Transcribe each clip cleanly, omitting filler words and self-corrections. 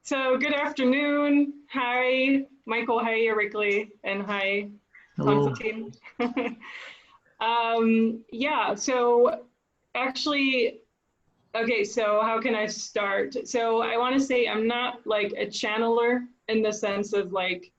So good afternoon. Hi, Michael. Hi, Erekle, and hi, Hello. Constantine. Yeah, so actually, okay, so how can I start? So I want to say I'm not like a channeler in the sense of like,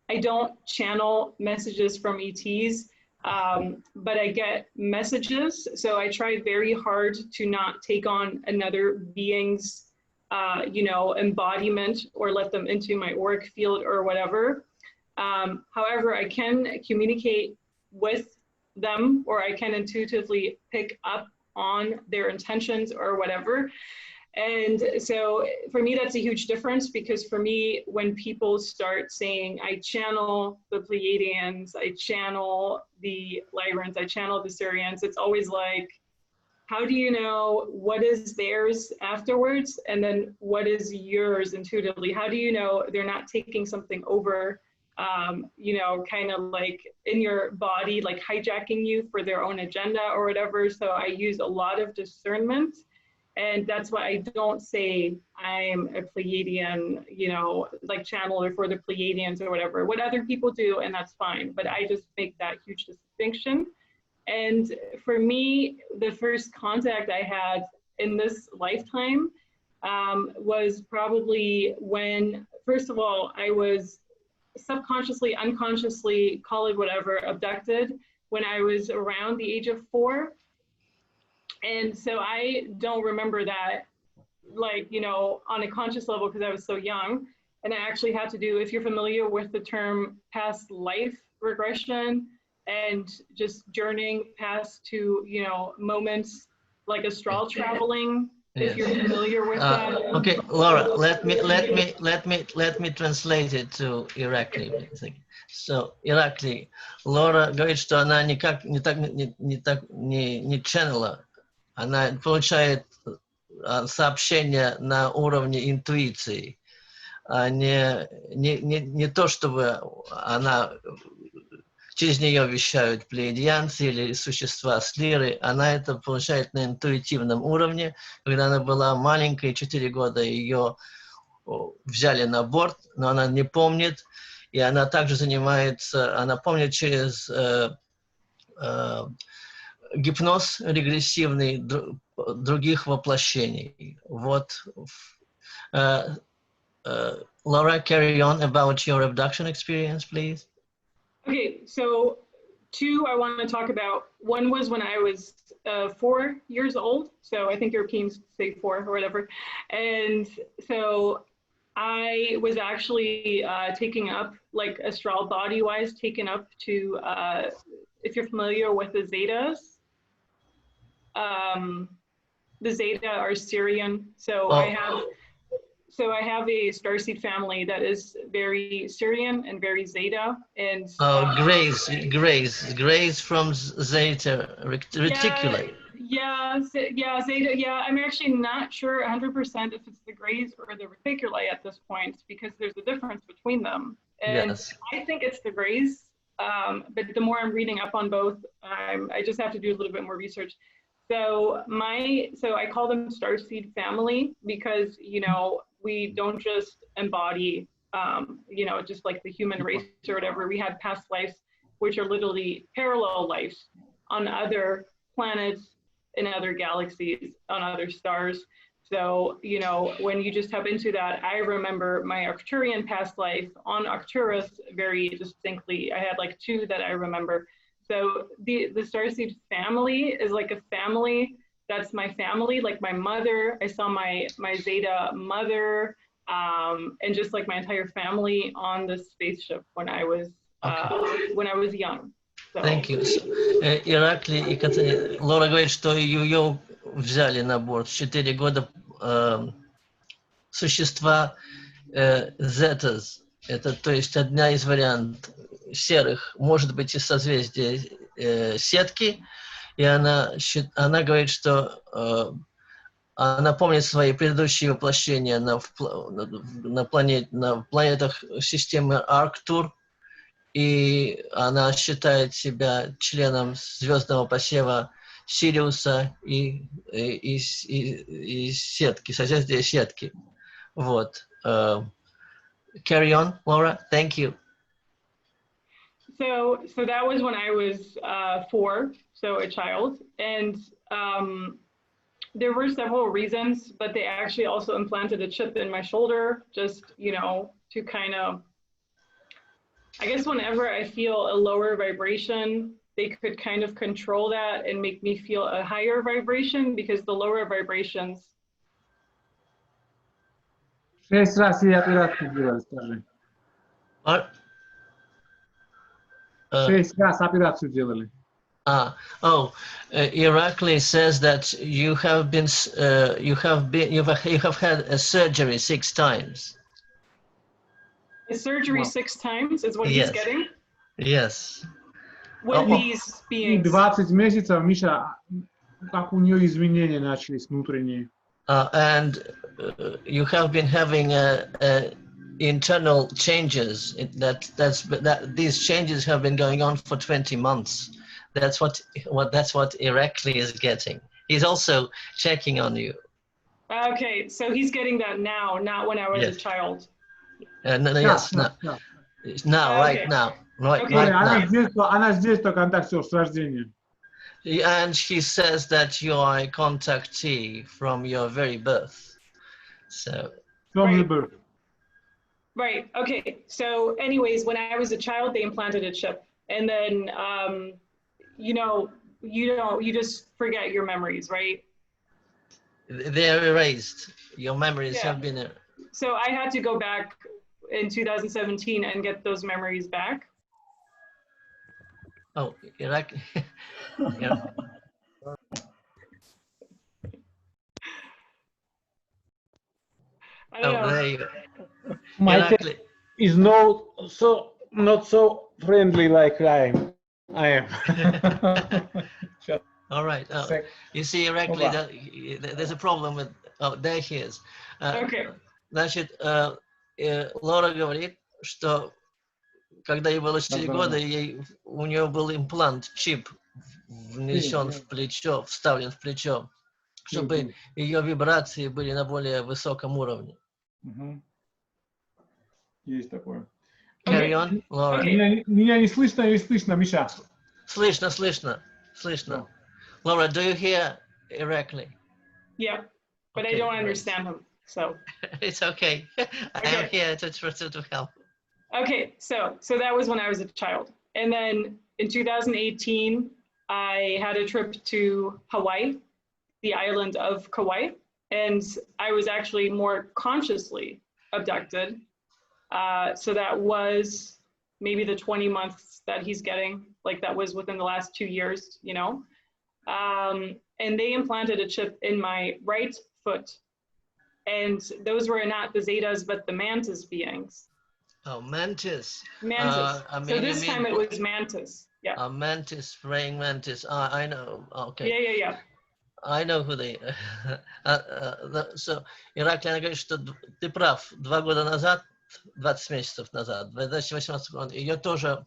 I don't channel messages from ETs, but I get messages. So I try very hard to not take on another being's embodiment or let them into my auric field or whatever. However, I can communicate with them, or I can intuitively pick up on their intentions or whatever. And so for me, that's a huge difference, because for me, when people start saying, I channel the Pleiadians, I channel the Lyrans, I channel the Syrians, it's always like, how do you know what is theirs afterwards? And then what is yours intuitively? How do you know they're not taking something over, kind of like in your body, like hijacking you for their own agenda or whatever? So I use a lot of discernment. And that's why I don't say I'm a Pleiadian, like channeler for the Pleiadians or whatever. What other people do, and that's fine. But I just make that huge distinction. And for me, the first contact I had in this lifetime was probably when, first of all, I was subconsciously, unconsciously, call it whatever, abducted when I was around the age of 4. And so I don't remember that, like, on a conscious level, because I was so young. And I actually had to do, if you're familiar with the term past life regression, and just journeying past to, moments like astral traveling, if you're familiar with that. Okay, Laura, let me translate it to Erekle. So, Erekle, Laura говорит, что она никак не ченнела, она получает сообщения на уровне интуиции, а не то, чтобы она через нее вещают плеядианцы или существа с лиры, она это получает на интуитивном уровне. Когда она была маленькой, 4 года, ее взяли на борт, но она не помнит, и она также занимается, она помнит через гипноз регрессивный других воплощений. Вот. Laura, carry on about your abduction experience, please. Okay, so 2 I want to talk about. One was when I was 4 years old. So I think Europeans say 4 or whatever. And so I was actually taken up, like astral body-wise, taken up to, if you're familiar with the Zetas, the Zeta are Syrian. So I have a starseed family that is very Syrian and very Zeta. And Grace from Zeta Reticuli. Yeah, Zeta. Yeah, I'm actually not sure 100% if it's the Greys or the Reticuli at this point, because there's a difference between them. And yes. I think it's the Greys, but the more I'm reading up on both, I just have to do a little bit more research. So I call them starseed family because, we don't just embody, just like the human race or whatever. We had past lives, which are literally parallel lives on other planets, in other galaxies, on other stars. So, when you just tap into that, I remember my Arcturian past life on Arcturus very distinctly. I had like 2 that I remember. So the starseed family is like a family. That's my family, like my mother. I saw my Zeta mother, and just like my entire family on the spaceship when I was young. So. Thank you. Erekle и Катарина. Лора говорит, что ее взяли на борт. 4 года существа Zetas. Это, то есть, одна из вариантов серых, может быть, из созвездия сетки. И она говорит, что она помнит свои предыдущие воплощения на планетах системы Арктур, и она считает себя членом звездного посева Сириуса и сетки, созвездия сетки. Вот. carry on, Laura. Thank you. So that was when I was 4, so a child, and there were several reasons, but they actually also implanted a chip in my shoulder, just, you know, to kind of, I guess whenever I feel a lower vibration, they could kind of control that and make me feel a higher vibration, because the lower vibrations. 6 раз ей операцию сделали, скажи. What? 6 раз операцию делали. Erekle says that you have had a surgery 6 times. A surgery 6 times is what Yes. he's getting? Yes. With these beings. 20 месяцев, Миша, как у нее изменения начались внутренние. And you have been having internal changes. These changes have been going on for 20 months. That's what Erekle is getting. He's also checking on you. Okay, so he's getting that now, not when I was a child. Now, right now. Она здесь до контакта с рождения. And he says that you are a contactee from your very birth. So. From the birth. Right. Okay. So, anyways, when I was a child, they implanted a chip, and then, you know, you just forget your memories, right? They're erased. Your memories have been. So I had to go back in 2017 and get those memories back. Oh, Iraq. Yeah. I don't know. There you go. My is not so friendly like I am. All right. You see, Erekle, there's a problem with. Oh, there he is. Okay. Значит, Лора говорит, что когда ей было 4 года, у нее был имплант, чип, внесен в плечо, вставлен в плечо, чтобы ее вибрации были на более высоком уровне. Есть такое. Carry on, Laura. Меня не слышно или слышно, Миша? Слышно. Laura, do you hear Erekle? Yeah, but I don't understand him, so. It's okay. I am here to help. Okay, so that was when I was a child. And then in 2018, I had a trip to Hawaii, the island of Kauai, and I was actually more consciously abducted. So that was maybe the 20 months that he's getting, like that was within the last 2 years, you know. And they implanted a chip in my right foot. And those were not the Zetas, but the Mantis beings. Oh, Mantis. Mantis. So this time it was Mantis. Yeah. Mantis, praying Mantis. I know. Okay. Yeah. I know who they So, Erekle, она говорит, что ты прав. 2 года назад, 20 месяцев назад, в 2018 году, ее тоже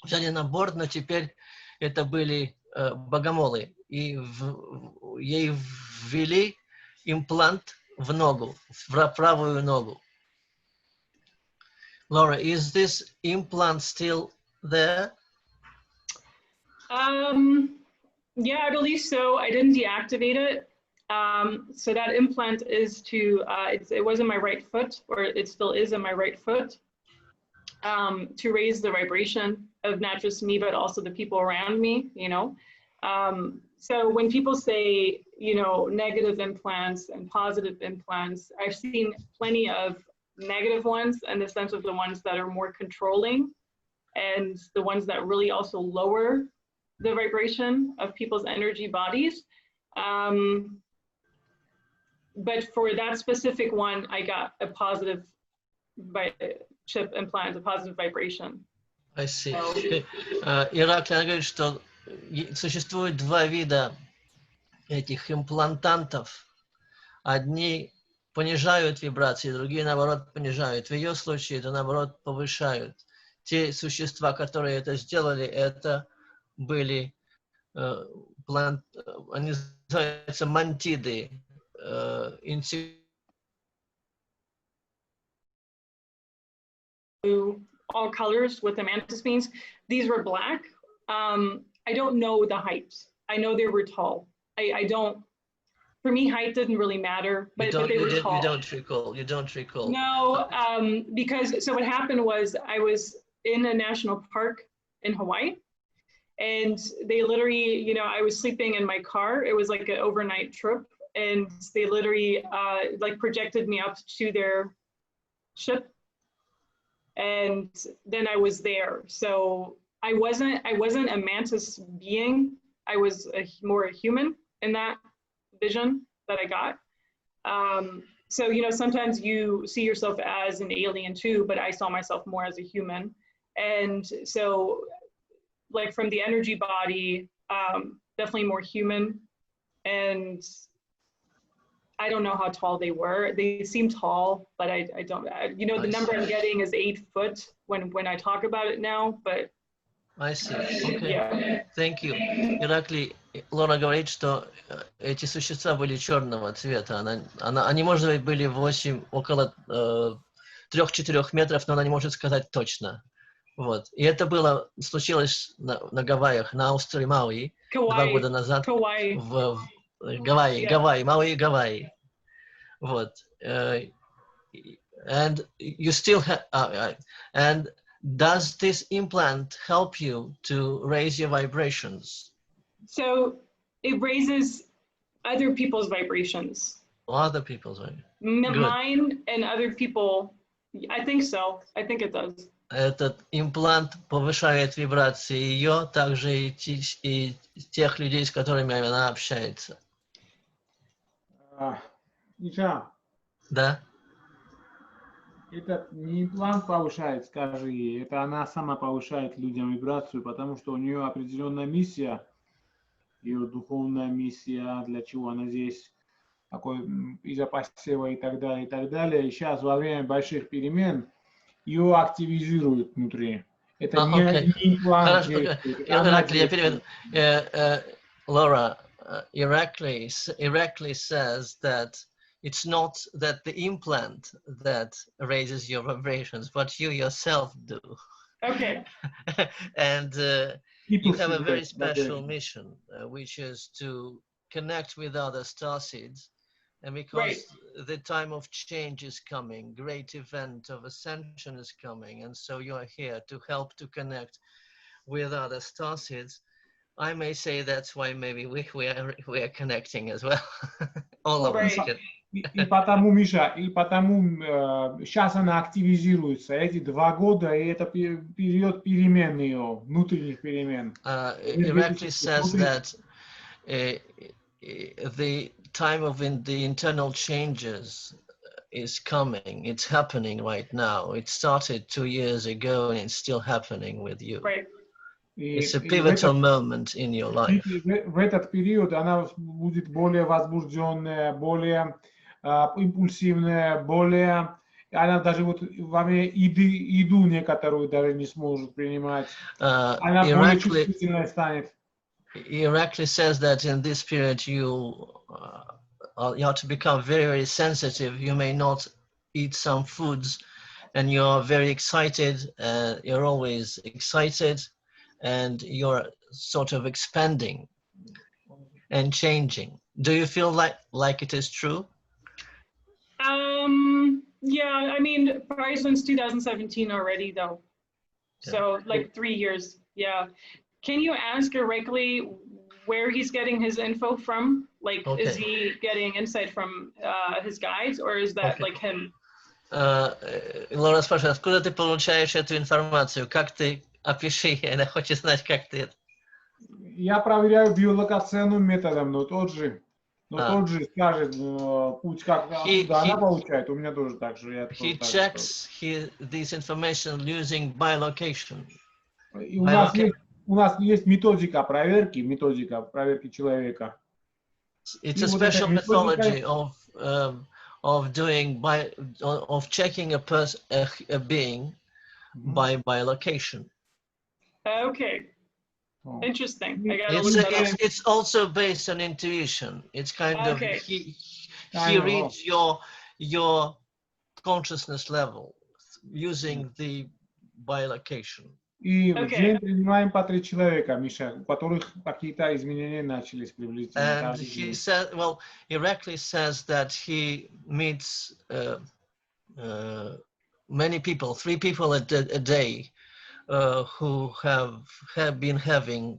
взяли на борт, но теперь это были богомолы. И ей ввели имплант в ногу, в правую ногу. Laura, is this implant still there? Yeah, I believe so. I didn't deactivate it. So that implant is it was in my right foot, or it still is in my right foot, to raise the vibration of not just me, but also the people around me, you know. So when people say, you know, negative implants and positive implants, I've seen plenty of negative ones in the sense of the ones that are more controlling and the ones that really also lower the vibration of people's energy bodies. But for that specific one, I got a positive chip implant, a positive vibration. I see. Erekle, она говорит, что существует 2 вида этих имплантантов. Одни понижают вибрации, другие, наоборот, понижают. В ее случае это, наоборот, повышают. Те существа, которые это сделали, это были, они называются мантиды, all colors with the mantis beings. These were black. I don't know the height. I know they were tall. I don't, for me, height didn't really matter, but they were tall. You don't recall. No, because, so what happened was I was in a national park in Hawaii, and they literally, you know, I was sleeping in my car. It was like an overnight trip, and they literally like projected me up to their ship, and then I was there. So I wasn't a mantis being. I was more a human in that vision that I got. So, you know, sometimes you see yourself as an alien too, but I saw myself more as a human. And so, like, from the energy body, definitely more human. And I don't know how tall they were. They seem tall, but I don't, you know, the number I'm getting is 8 foot when I talk about it now, but. I see. Okay. Yeah. Thank you. Иракли, Лора говорит, что эти существа были черного цвета. Они, может быть, были около 3-4 метров, но она не может сказать точно. Вот. И это случилось на Гавайях, на острове Мауи, 2 года назад. В Гавайи, Мауи, Гавайи. Вот. And you still have, and does this implant help you to raise your vibrations? So it raises other people's vibrations. Other people's vibrations. Mine and other people, I think so. I think it does. Этот имплант повышает вибрации ее, также и тех людей, с которыми она общается. Миша. Да? Этот не имплант повышает, скажи ей, это она сама повышает людям вибрацию, потому что у нее определенная миссия, ее духовная миссия, для чего она здесь, такой из-за посева и так далее, и так далее. И сейчас во время больших перемен ее активизируют внутри. Это не имплант. Laura, Erekle says that it's not that the implant that raises your vibrations, but you yourself do. Okay. And you have a very special mission, which is to connect with other starseeds. And because the time of change is coming, great event of ascension is coming, and so you are here to help to connect with other starseeds. I may say that's why maybe we are connecting as well. All of us. И потому, Миша, и потому сейчас она активизируется. Эти 2 года, и это период перемен ее, внутренних перемен. Erekle says that the time of the internal changes is coming. It's happening right now. It started 2 years ago, and it's still happening with you. Right. It's a pivotal moment in your life. В этот период она будет более возбужденная, более импульсивная, более... Она даже вот во время еду некоторую даже не сможет принимать. Она более чувствительной станет. Erekle says that in this period you have to become very, very sensitive. You may not eat some foods, and you're very excited. You're always excited, and you're sort of expanding and changing. Do you feel like it is true? Yeah, I mean, probably since 2017 already, though. So like 3 years. Yeah. Can you ask Erekle where he's getting his info from? Like, is he getting insight from his guides, or is that like him? Лора спрашивает, откуда ты получаешь эту информацию? Как ты, опиши, она хочет знать, как ты. Я проверяю биолокационным методом, но тот же скажет путь, как откуда она получает. У меня тоже так же. He checks this information using bilocation. У нас есть методика проверки человека. It's a special methodology of checking a being by bilocation. Okay. Interesting. I gotta look that up. It's also based on intuition. It's kind of he reads your consciousness level using the bilocation. И в Okay. день принимаем по 3 человека, Миша, у которых какие-то изменения начались приблизительно. And he said, well, Erekle says that he meets many people, 3 people a day, who have been having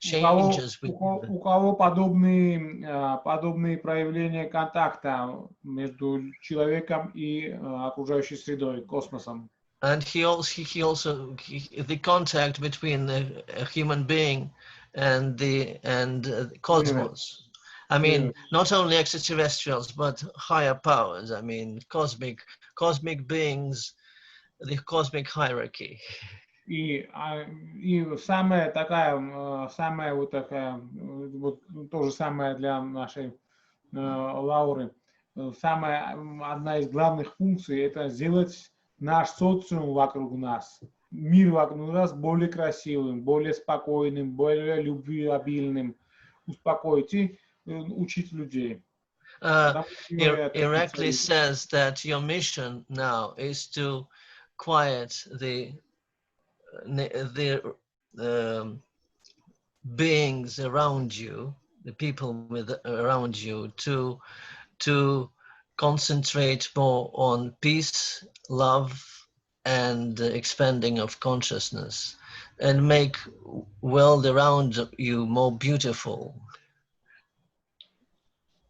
changes with у кого подобные проявления контакта между человеком и окружающей средой, космосом. and the contact between a human being and the cosmos. I mean, not only extraterrestrials, but higher powers. I mean, cosmic beings, the cosmic hierarchy. И самая такая, вот то же самое для нашей Лауры, одна из главных функций — это сделать наш социум вокруг нас, мир вокруг нас более красивым, более спокойным, более любвеобильным, успокоить и учить людей. Erekle says that your mission now is to quiet the beings around you, the people around you, to concentrate more on peace, love, and expanding of consciousness, and make world around you more beautiful.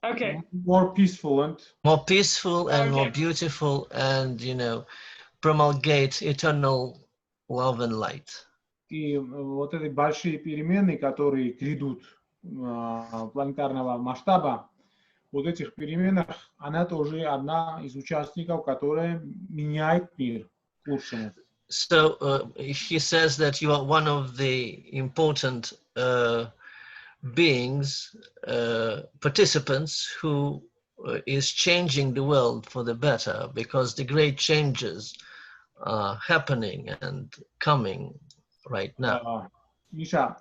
Okay. More peaceful and more beautiful, and promulgate eternal love and light. И вот эти большие перемены, которые грядут планетарного масштаба, вот этих переменах она тоже одна из участников, которая меняет мир к лучшему. So he says that you are one of the important beings, participants who is changing the world for the better, because the great changes are happening and coming right now. Миша,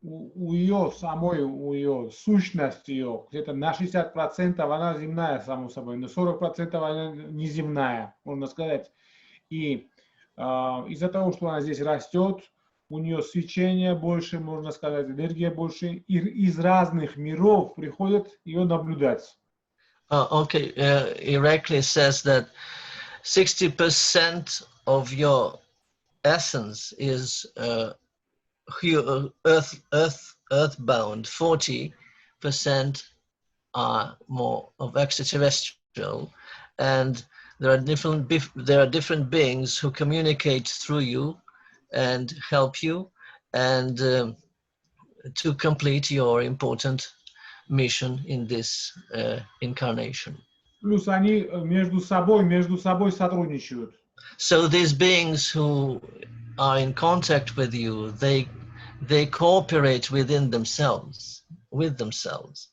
у ее сущность ее, где-то на 60% она земная, само собой, на 40% она неземная, можно сказать. И из-за того, что она здесь растет, у нее свечение больше, можно сказать, энергия больше, и из разных миров приходят ее наблюдать. Okay, Erekle says that 60% of your essence is earthbound, 40% are more of extraterrestrial, and there are different beings who communicate through you and help you, and to complete your important mission in this incarnation. Плюс они между собой сотрудничают. So these beings who are in contact with you, they cooperate within themselves, with themselves.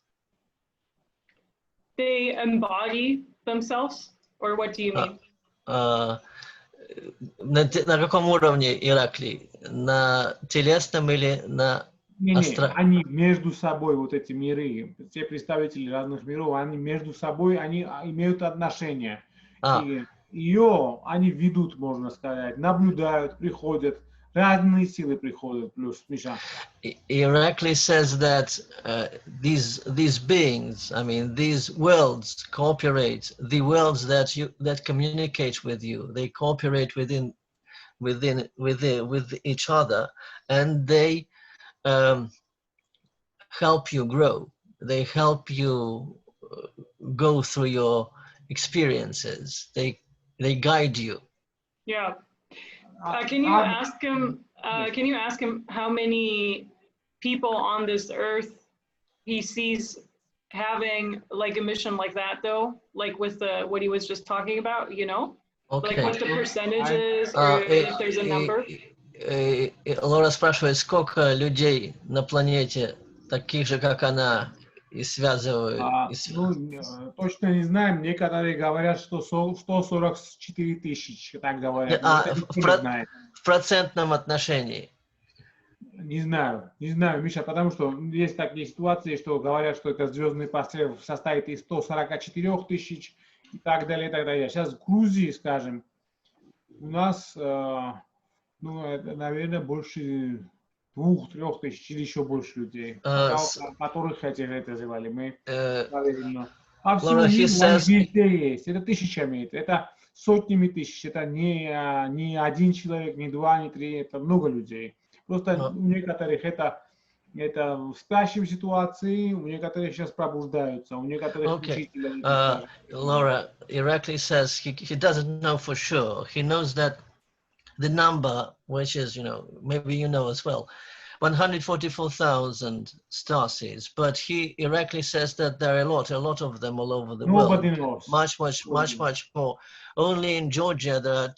They embody themselves, or what do you mean? На каком уровне, Erekle? На телесном или на они между собой, вот эти миры, те представители разных миров, они между собой, они имеют отношения. И ее они ведут, можно сказать, наблюдают, приходят, разные силы приходят, плюс, Миша. Erekle says that these beings, I mean, these worlds cooperate, the worlds that communicate with you, they cooperate with each other, and they help you grow. They help you go through your experiences. They guide you. Yeah. Can you ask him? Can you ask him how many people on this earth he sees having like a mission like that, though, like with what he was just talking about? You know, okay. Like what the percentages, or if there's a number. Лора спрашивает, сколько людей на планете таких же, как она, и связывают. Точно не знаем. Некоторые говорят, что 144 тысячи, так говорят. В процентном отношении. Не знаю, Миша, потому что есть такие ситуации, что говорят, что это звездный пострел состоит из 144 тысяч и так далее, и так далее. Сейчас в Грузии, скажем, у нас, наверное, больше 2-3 тысяч или еще больше людей, которых это звали. Мы правильно. По всему Laura, he миру они says, везде есть. Это тысячами, это сотнями тысяч. Это не один человек, не два, не три, это много людей. Просто у некоторых это в спящей ситуации, у некоторых сейчас пробуждаются, у некоторых учителей. Laura, Erekle says he doesn't know for sure. He knows that the number, which is, maybe you know as well, 144,000 starseeds, but Erekle says that there are a lot of them all over the world. Nobody knows. Much more. Only in Georgia there are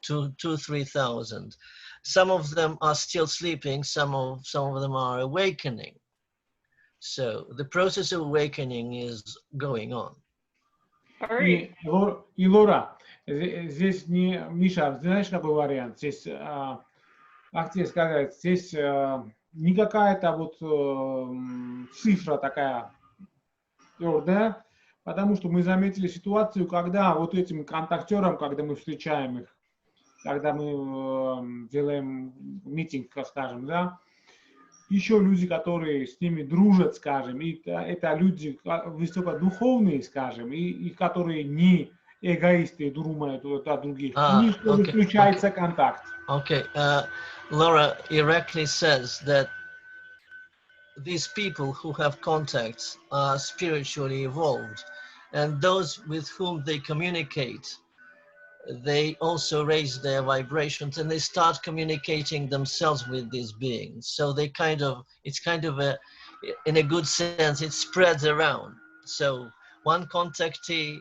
3,000. Some of them are still sleeping. Some of them are awakening. So the process of awakening is going on. All right. И Лора, здесь не Миша, знаешь какой вариант? Здесь, как тебе сказать, здесь не какая-то вот цифра такая твердая, потому что мы заметили ситуацию, когда вот этим контактерам, когда мы встречаем их, когда мы делаем митинг, скажем, да, еще люди, которые с ними дружат, скажем, и это люди высокодуховные, скажем, и которые не эгоисты, думают о других. У них тоже включается контакт. Okay, Laura, Erekle says that these people who have contacts are spiritually evolved, and those with whom they communicate, they also raise their vibrations and they start communicating themselves with these beings. So they it's kind of in a good sense, it spreads around. So one contactee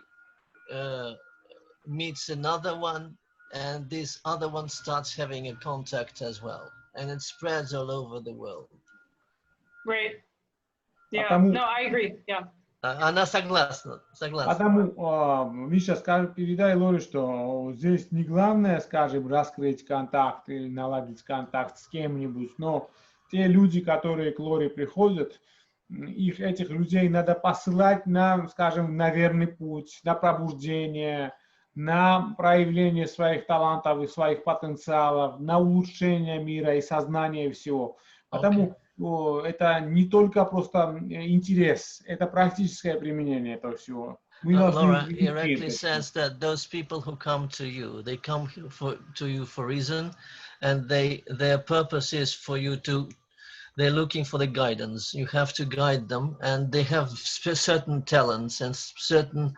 meets another one, and this other one starts having a contact as well, and it spreads all over the world. Right. Yeah. No, I agree. Yeah. Она согласна. Потому, Миша, передай Лоре, что здесь не главное, скажем, раскрыть контакт или наладить контакт с кем-нибудь, но те люди, которые к Лоре приходят, этих людей надо посылать на, скажем, на верный путь, на пробуждение, на проявление своих талантов и своих потенциалов, на улучшение мира и сознания и всего. Потому это не только просто интерес, это практическое применение этого всего. Laura, Erekle says that those people who come to you, they come to you for reason, and their purpose is for you to, they're looking for the guidance. You have to guide them, and they have certain talents and certain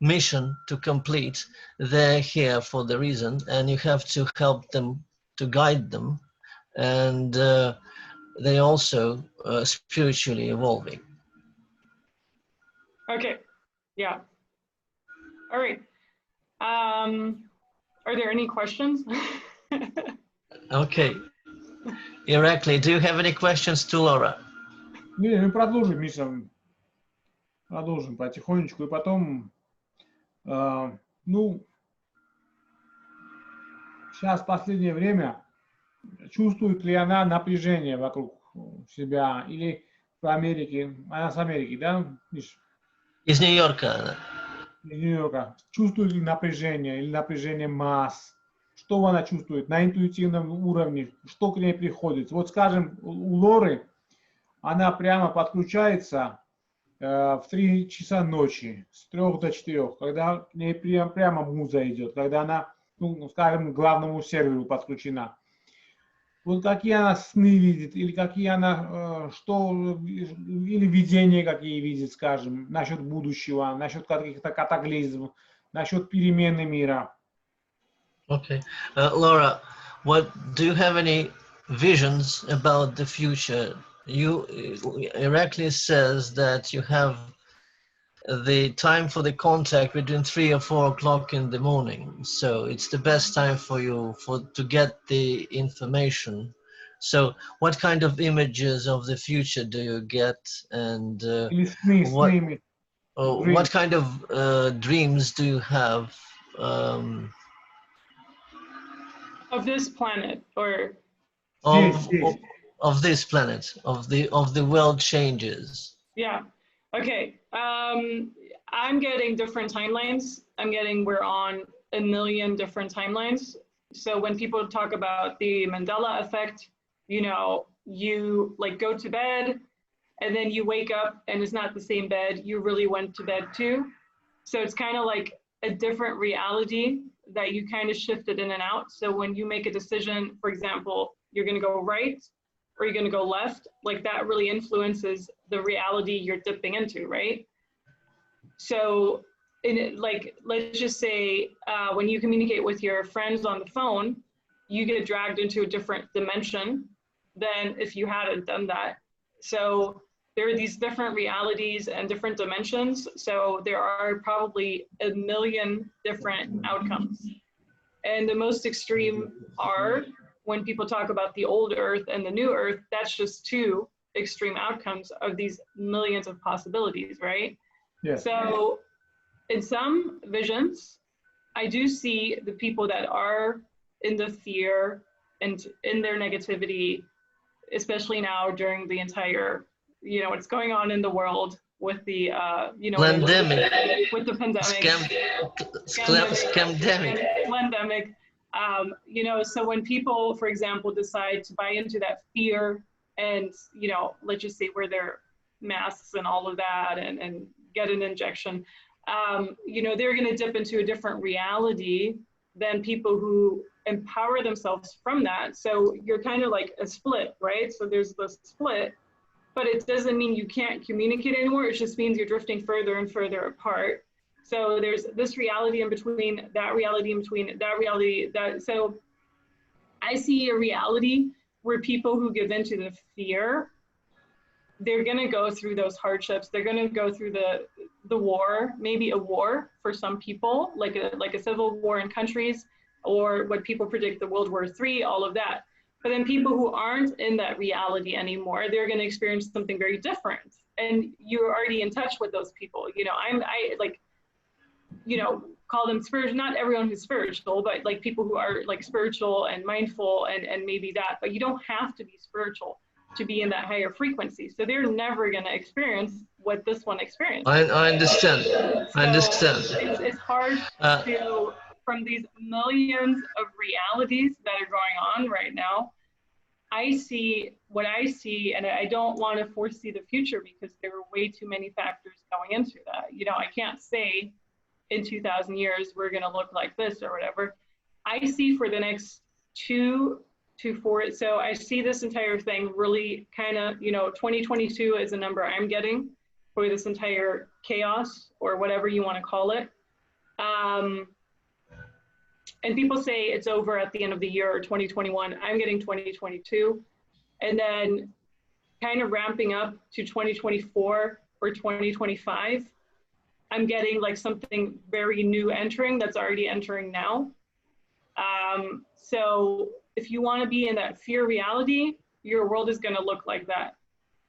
mission to complete. They're here for the reason, and you have to help them, to guide them, and they also spiritually evolving. Okay. Yeah. All right. Are there any questions? Okay. Erekle, do you have any questions to Laura? Не, мы продолжим, Миша. Продолжим потихонечку. И потом, сейчас в последнее время чувствует ли она напряжение вокруг себя или в Америке? Она с Америки, да, Миш? Из Нью-Йорка. Из Нью-Йорка. Чувствует ли напряжение или напряжение масс? Что она чувствует на интуитивном уровне? Что к ней приходит? Вот, скажем, у Лоры она прямо подключается в 3 часа ночи, с 3 до 4, когда к ней прямо муза идет, когда она, скажем, к главному серверу подключена. Вот какие она сны видит, или какие она, или видения какие видит, скажем, насчет будущего, насчет каких-то катаклизмов, насчет перемены мира. Okay. Laura, do you have any visions about the future? Erekle says that you have the time for the contact between 3 or 4 o'clock in the morning. So it's the best time for you to get the information. So what kind of images of the future do you get? And what kind of dreams do you have? Of this planet, or of this planet, of the world changes. Yeah. Okay. I'm getting different timelines. I'm getting we're on a million different timelines. So when people talk about the Mandela Effect, you know, you like go to bed and then you wake up and it's not the same bed you really went to bed to. So it's kind of like a different reality that you kind of shifted in and out. So when you make a decision, for example, you're going to go right or you're going to go left, like that really influences the reality you're dipping into, right? So in it, like, let's just say when you communicate with your friends on the phone, you get dragged into a different dimension than if you hadn't done that. So there are these different realities and different dimensions. So there are probably a million different outcomes. And the most extreme are when people talk about the old Earth and the new Earth, that's just two extreme outcomes of these millions of possibilities, right? Yes. So in some visions, I do see the people that are in the fear and in their negativity, especially now during the entire, you know, what's going on in the world with the, you know, Pandemic. with the pandemic, pandemic. You know, so when people, for example, decide to buy into that fear and, you know, let's just say wear their masks and all of that and get an injection, you know, they're going to dip into a different reality than people who empower themselves from that. So you're kind of like a split, right? So there's the split, but it doesn't mean you can't communicate anymore. It just means you're drifting further and further apart. So there's this reality in between, that reality in between, that reality, that. So I see a reality where people who give into the fear, they're going to go through those hardships. They're going to go through the war, maybe a war for some people, like a civil war in countries, or what people predict the World War III, all of that. But then people who aren't in that reality anymore, they're going to experience something very different. And you're already in touch with those people. You know, I like, you know, call them spiritual, not everyone who's spiritual, but like people who are like spiritual and mindful and maybe that, but you don't have to be spiritual to be in that higher frequency. So they're never going to experience what this one experienced. I understand. So I understand. It's hard to, from these millions of realities that are going on right now, I see what I see, and I don't want to foresee the future because there are way too many factors going into that. You know, I can't say in 2,000 years we're going to look like this or whatever. I see for the next 2 to 4, so I see this entire thing really kind of, you know, 2022 is a number I'm getting for this entire chaos or whatever you want to call it. And people say it's over at the end of the year or 2021. I'm getting 2022. And then kind of ramping up to 2024 or 2025. I'm getting like something very new entering that's already entering now. So if you want to be in that fear reality, your world is going to look like that.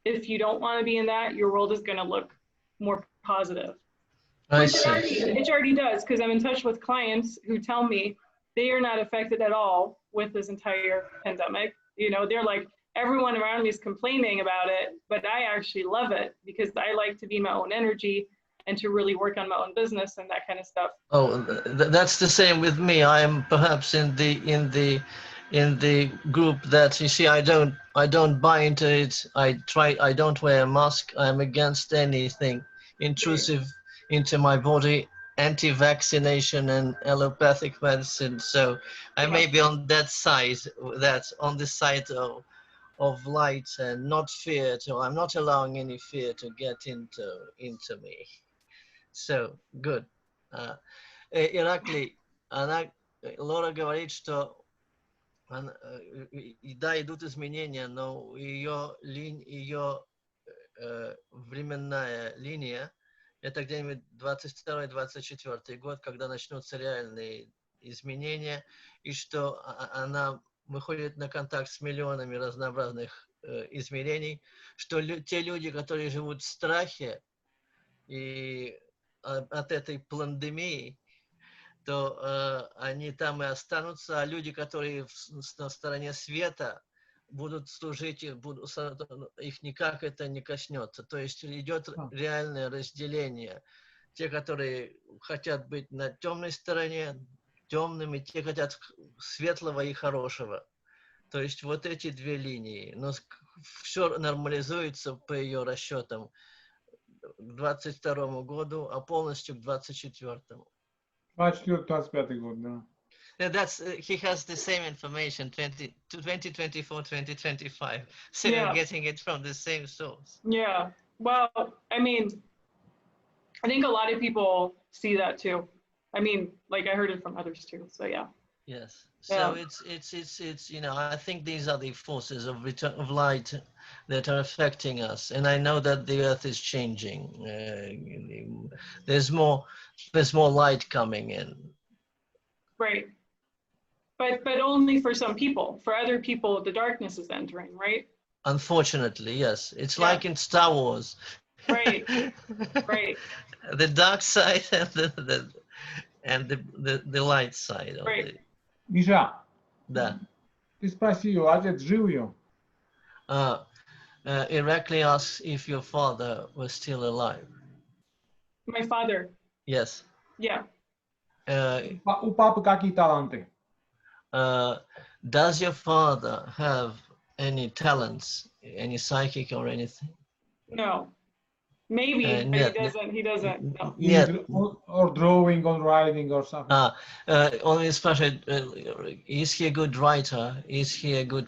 If you don't want to be in that, your world is going to look more positive. I see. It already does, because I'm in touch with clients who tell me they are not affected at all with this entire pandemic. You know, they're like, everyone around me is complaining about it, but I actually love it because I like to be in my own energy and to really work on my own business and that kind of stuff. Oh, that's the same with me. I am perhaps in the group that, you see, I don't buy into it. I don't wear a mask. I'm against anything intrusive into my body, anti-vaccination and allopathic medicine. So I may be on that side, on the side of light and not fear. So I'm not allowing any fear to get into me. So good. Erekle, Лора говорит, что да, идут изменения, но ее временная линия это где-нибудь 22-24 год, когда начнутся реальные изменения, и что она выходит на контакт с миллионами разнообразных измерений, что те люди, которые живут в страхе и от этой пандемии, то они там и останутся, а люди, которые на стороне света, будут служить, их никак это не коснется. То есть идет реальное разделение. Те, которые хотят быть на темной стороне, темными, те хотят светлого и хорошего. То есть вот эти две линии. Но все нормализуется по ее расчетам к 22 году, а полностью к 24-му. 24-25 год, да. That's he has the same information 2024 2025, so Yeah. we're getting it from the same source. Yeah. Well, I mean, I think a lot of people see that too. I mean, like I heard it from others too. So yeah. Yes. So Yeah. it's you know, I think these are the forces of return of light that are affecting us, and I know that the earth is changing. There's more light coming in. Right. But only for some people. For other people, the darkness is entering, right? Unfortunately, yes. It's Yeah. like in Star Wars. Right. Right. The dark side and the light side of Right. it. Миша, Да. ты спроси ее, отец жив ее? Erekle asks if your father was still alive. My father. Yes. Yeah. У папы какие таланты? Does your father have any talents, any psychic or anything? No. Maybe, but Нет, he doesn't. No. Нет. Or drawing or writing or something. Он спрашивает, is he a good writer? Is he a good,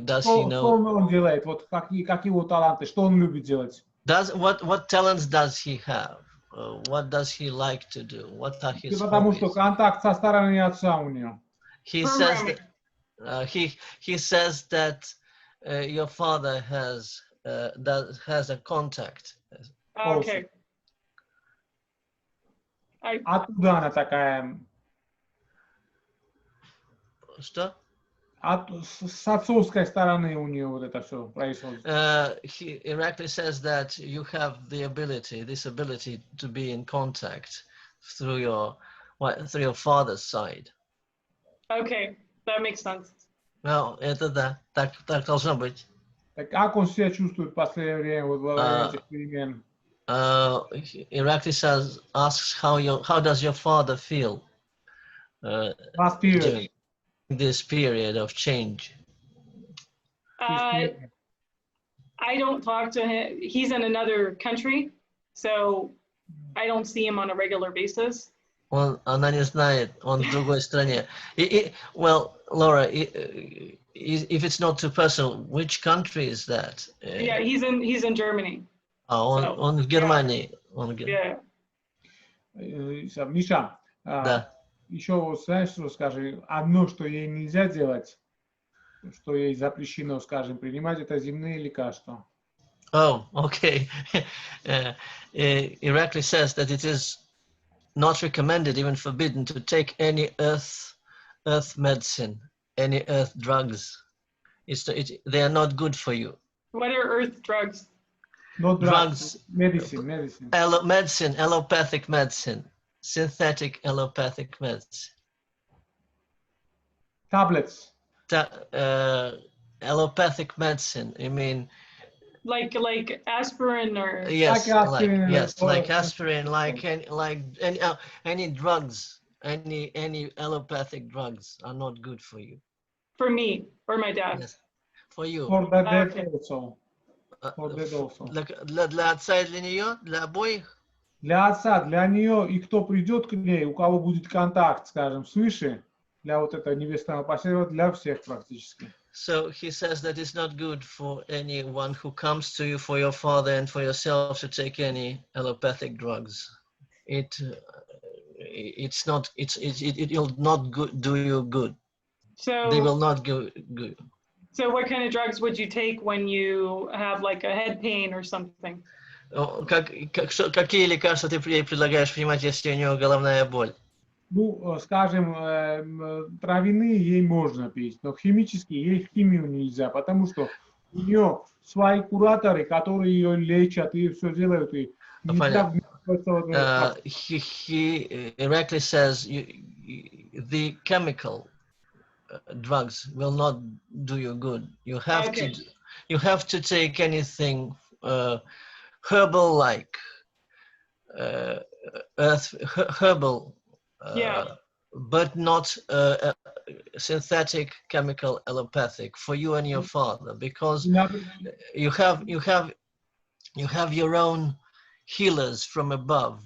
does he Что know? он делает? Вот какие его таланты? Что он любит делать? What talents does he have? What does he like to do? What are his Потому что hobbies? контакт со стороны отца у него. He says that he says that your father has a contact. Okay. Оттуда она такая. Что? С отцовской стороны у нее вот это все происходит. Erekle says that you have this ability to be in contact through your father's side. Okay, that makes sense. Ну, это да, так должно быть. Так как он себя чувствует в последнее время вот во время этих перемен? Erekle asks how does your father feel during this period of change? I don't talk to him. He's in another country, so I don't see him on a regular basis. Она не знает, он в другой стране. Well, Laura, if it's not too personal, which country is that? Yeah, he's in Germany. Он в Германии. Yeah. Миша, Да. еще знаешь, что скажи, одно, что ей нельзя делать, что ей запрещено, скажем, принимать, это земные лекарства. Oh, okay. Erekle says that it is not recommended, even forbidden, to take any earth medicine, any earth drugs. They are not good for you. What are earth drugs? No drugs. Medicine. Medicine, allopathic medicine, synthetic allopathic medicine. Tablets. Allopathic medicine. I mean, like aspirin or yes, like aspirin, like any drugs, any allopathic drugs are not good for you. For me or my dad. Yes, for you. For the dead also. For dead also. Для отца и для нее, для обоих. Для отца, для нее и кто придет к ней, у кого будет контакт, скажем, свыше, для вот этого небесного последователя, для всех практически. So he says that it's not good for anyone who comes to you, for your father and for yourself, to take any allopathic drugs. It will not do you good. So they will not go good. So what kind of drugs would you take when you have like a head pain or something? Какие лекарства ты предлагаешь принимать, если у нее головная боль? Ну, скажем, травяные ей можно пить, но химические ей химию нельзя, потому что у нее свои кураторы, которые ее лечат и все делают. И Erekle says the chemical drugs will not do you good. You have to take anything herbal, like herbal. but not synthetic chemical allopathic for you and your father, because you have your own healers from above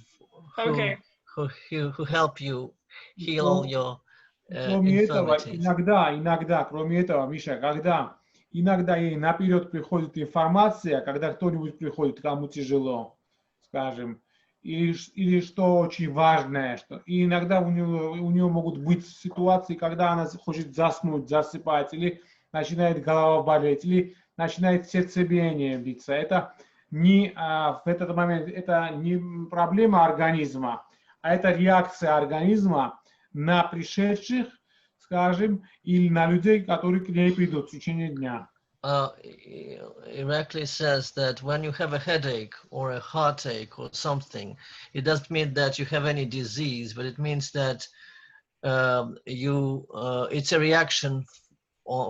Okay. who help you heal all your Кроме этого, infirmities. кроме этого, Миша, когда иногда ей наперед приходит информация, когда кто-нибудь приходит, кому тяжело, скажем, или что очень важное, что, и иногда у нее могут быть ситуации, когда она хочет заснуть, засыпать, или начинает голова болеть, или начинает сердцебиение биться. Это не в этот момент, это не проблема организма, а это реакция организма на пришедших, скажем, или на людей, которые к ней придут в течение дня. Erekle says that when you have a headache or a heartache or something, it doesn't mean that you have any disease, but it means that it's a reaction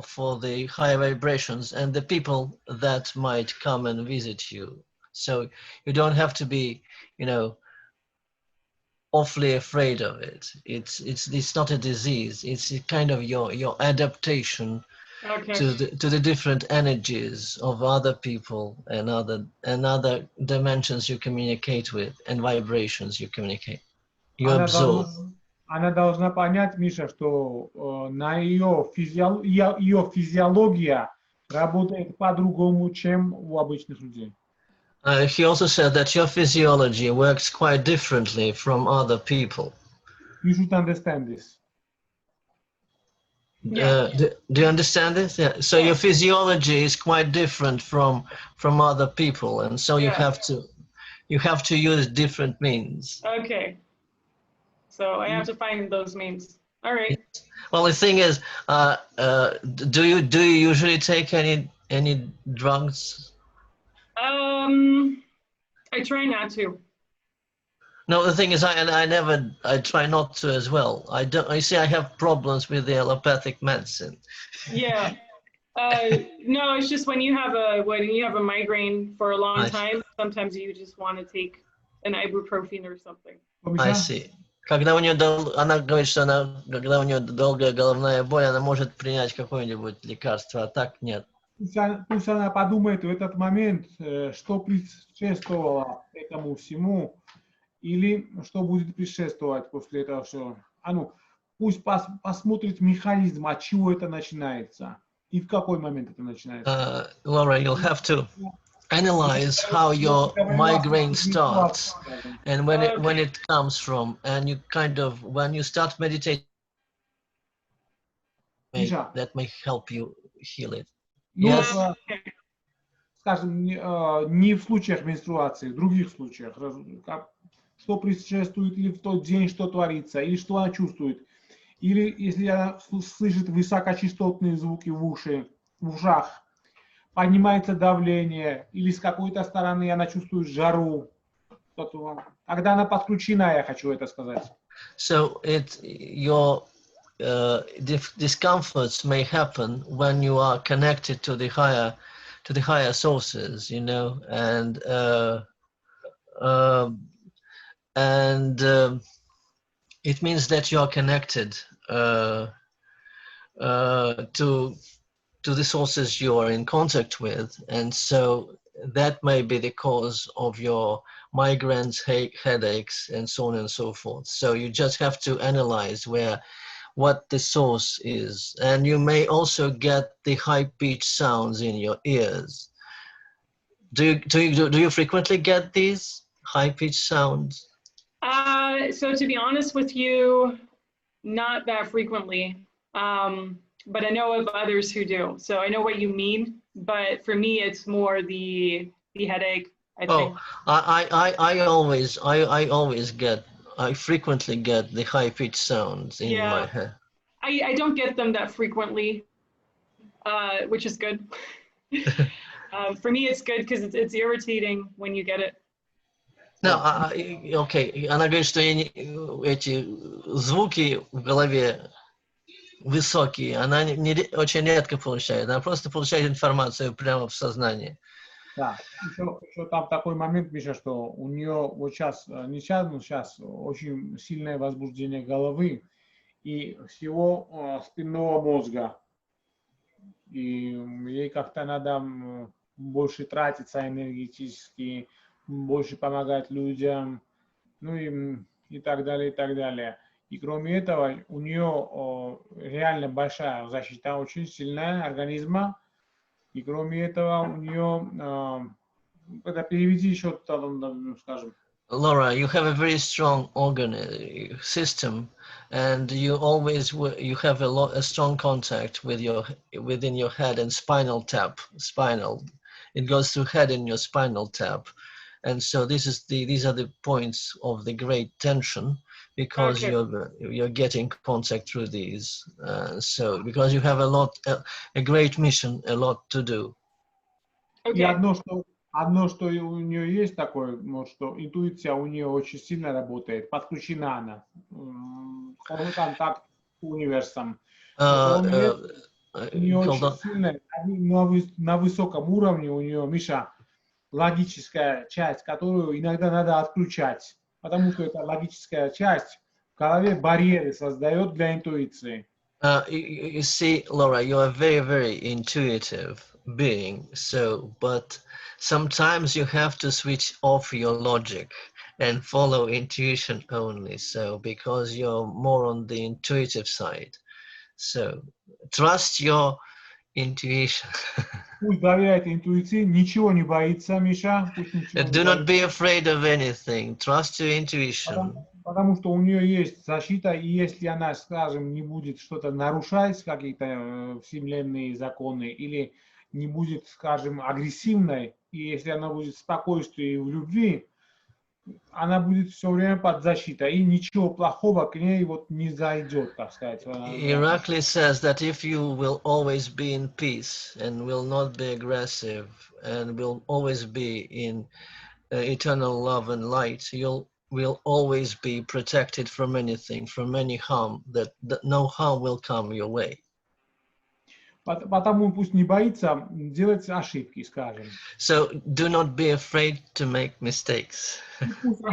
for the higher vibrations and the people that might come and visit you. So you don't have to be, awfully afraid of it. It's not a disease. It's kind of your adaptation. Okay. To the different energies of other people and other dimensions you communicate with and vibrations you communicate. You absorb. Она должна понять, Миша, что ее физиология работает по-другому, чем у обычных людей. He also said that your physiology works quite differently from other people. You should understand this. Yeah. Do you understand this? Yeah. So your physiology is quite different from other people, and so you have to use different means. Okay. So I have to find those means. All right. Well, the thing is, do you usually take any drugs? I try not to. No, the thing is, I try not to as well. I see I have problems with the allopathic medicine. Yeah. No, it's just when you have a migraine for a long time, sometimes you just want to take an ibuprofen or something. I see. Когда у нее, она говорит, что когда у нее долгая головная боль, она может принять какое-нибудь лекарство, а так нет. Пусть она подумает в этот момент, что предшествовало этому всему, или что будет предшествовать после этого всего. Пусть посмотрит механизм, от чего это начинается, и в какой момент это начинается. Laura, you'll have to analyze how your migraine starts and when it comes from, and you when you start meditating, that may help you heal it. Yes. Скажем, не в случаях менструации, в других случаях. Что предшествует, или в тот день что творится, или что она чувствует. Или если она слышит высокочастотные звуки в ушах, поднимается давление, или с какой-то стороны она чувствует жару. Когда она подключена, я хочу это сказать. So your discomforts may happen when you are connected to the higher sources, and it means that you are connected to the sources you are in contact with, and so that may be the cause of your migraines, headaches, and so on and so forth. So you just have to analyze what the source is, and you may also get the high-pitched sounds in your ears. Do you frequently get these high-pitched sounds? So to be honest with you, not that frequently, but I know of others who do. So I know what you mean, but for me, it's more the headache. I think. I frequently get the high-pitched sounds in my head. I don't get them that frequently, which is good. For me, it's good because it's irritating when you get it. No, okay. Она говорит, что эти звуки в голове высокие, она очень редко получает. Она просто получает информацию прямо в сознании. Да, еще там такой момент, Миша, что у нее вот сейчас очень сильное возбуждение головы, и всего спинного мозга. И ей как-то надо больше тратиться энергетически, больше помогать людям, ну и так далее, и так далее. И кроме этого, у нее реально большая защита, очень сильная организма. И кроме этого, у нее, это переведи еще, скажем. Laura, you have a very strong organ system, and you always you have a strong contact with within your head and spinal tap. It goes through head in your spinal tap, and so these are the points of the great tension, because Okay. you're getting contact through these. So because you have a great mission, a lot to do. И Okay. одно, что у нее есть такое, что интуиция у нее очень сильно работает, подключена она, контакт с универсом. Но кроме этого, у нее Hold очень on. сильная, на высоком уровне у нее, Миша, логическая часть, которую иногда надо отключать, потому что эта логическая часть в голове барьеры создает для интуиции. You see, Laura, you are a very, very intuitive being. So, but sometimes you have to switch off your logic and follow intuition only. So, because you're more on the intuitive side. So, trust your intuition. Пусть доверяет интуиции, ничего не боится, Миша, пусть ничего не Do not боится. be afraid of anything. Trust your intuition. Потому что у нее есть защита, и если она, скажем, не будет что-то нарушать, какие-то вселенные законы, или не будет, скажем, агрессивной, и если она будет в спокойствии и в любви, она будет все время под защитой, и ничего плохого к ней вот не зайдет, так сказать. Erekle says that if you will always be in peace and will not be aggressive and will always be in eternal love and light, you will always be protected from anything, from any harm, that no harm will come your way. Потому пусть не боится делать ошибки, скажем. So do not be afraid to make mistakes. Пусть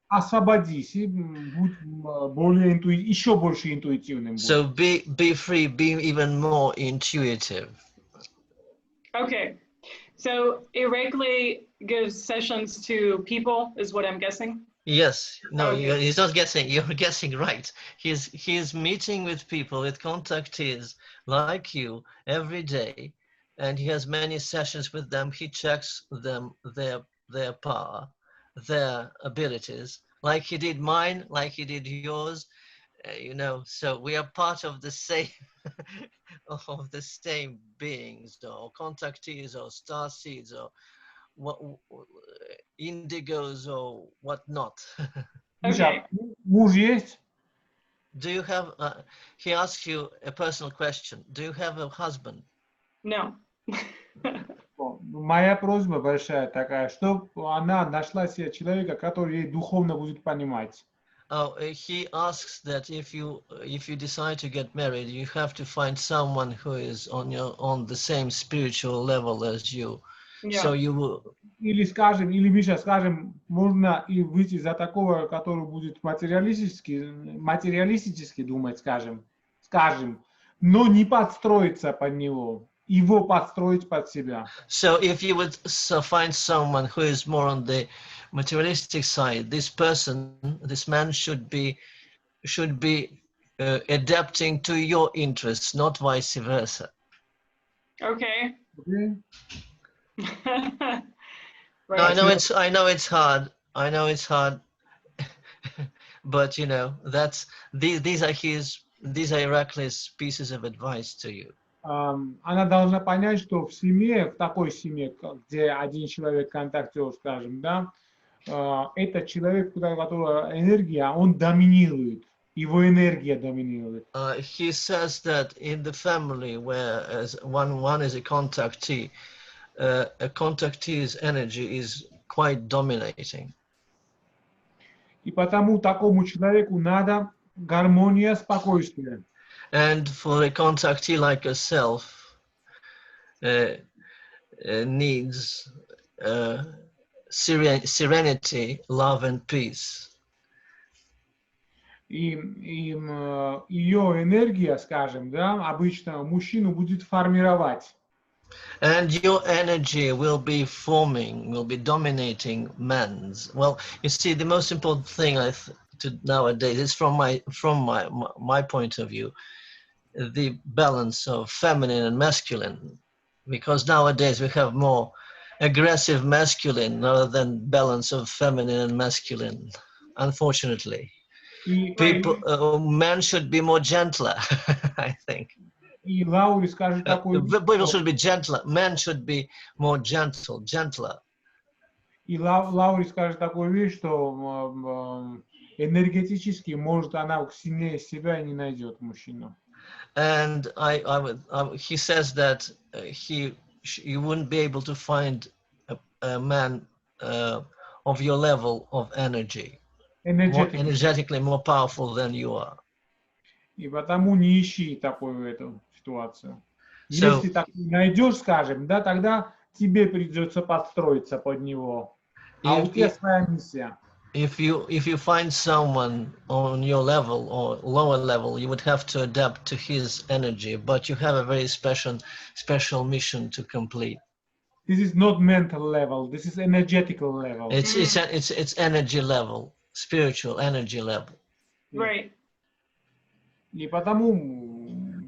освободись и будь более еще больше интуитивным. So be free, be even more intuitive. Okay. So Erekle gives sessions to people, is what I'm guessing. Yes, no, Okay. he's not guessing. You're guessing right. He's meeting with people, with contactees like you every day, and he has many sessions with them. He checks them, their power, their abilities, like he did mine, like he did yours. So we are part of the same of the same beings, or contactees, or star seeds, or what indigos or whatnot. Миша, муж есть? Do you have he asks you a personal question? Do you have a husband? No. Моя просьба большая такая, чтобы она нашла себе человека, который ей духовно будет понимать. Oh, he asks that if you decide to get married, you have to find someone who is on the same spiritual level as you. Yeah. So you will. Или Миша, скажем, можно и выйти за такого, который будет материалистически думать, скажем, но не подстроиться под него, его подстроить под себя. So if you would find someone who is more on the materialistic side, this man should be adapting to your interests, not vice versa. Okay. Okay? Right. No, I know it's hard. But these are Erekle's pieces of advice to you. Она должна понять, что в семье, в такой семье, где один человек контактер, скажем, да, это человек, у которого энергия, он доминирует, его энергия доминирует. He says that in the family where one is a contactee contactee's energy is quite dominating. И потому такому человеку надо гармония, спокойствие. And for a contactee like yourself, needs serenity, love and peace. И ее энергия, скажем, да, обычно мужчину будет формировать. And your energy will be forming, will be dominating men's. Well, you see, the most important thing to nowadays is from my point of view, the balance of feminine and masculine, because nowadays we have more aggressive masculine rather than balance of feminine and masculine, unfortunately. Men should be more gentler, I think. И Лаури скажет такую вещь, People should be gentler. Men should be more gentler. И Лаури скажет такую вещь, что энергетически, может, она сильнее себя и не найдет мужчину. And he says that you wouldn't be able to find a man of your level of energy, more energetically more powerful than you are. И потому не ищи такую эту ситуацию. Если так найдешь, скажем, да, тогда тебе придется подстроиться под него. А у тебя своя миссия. If you find someone on your level or lower level, you would have to adapt to his energy, but you have a very special mission to complete. This is not mental level. This is energetical level. It's energy level, spiritual energy level. Right. И потому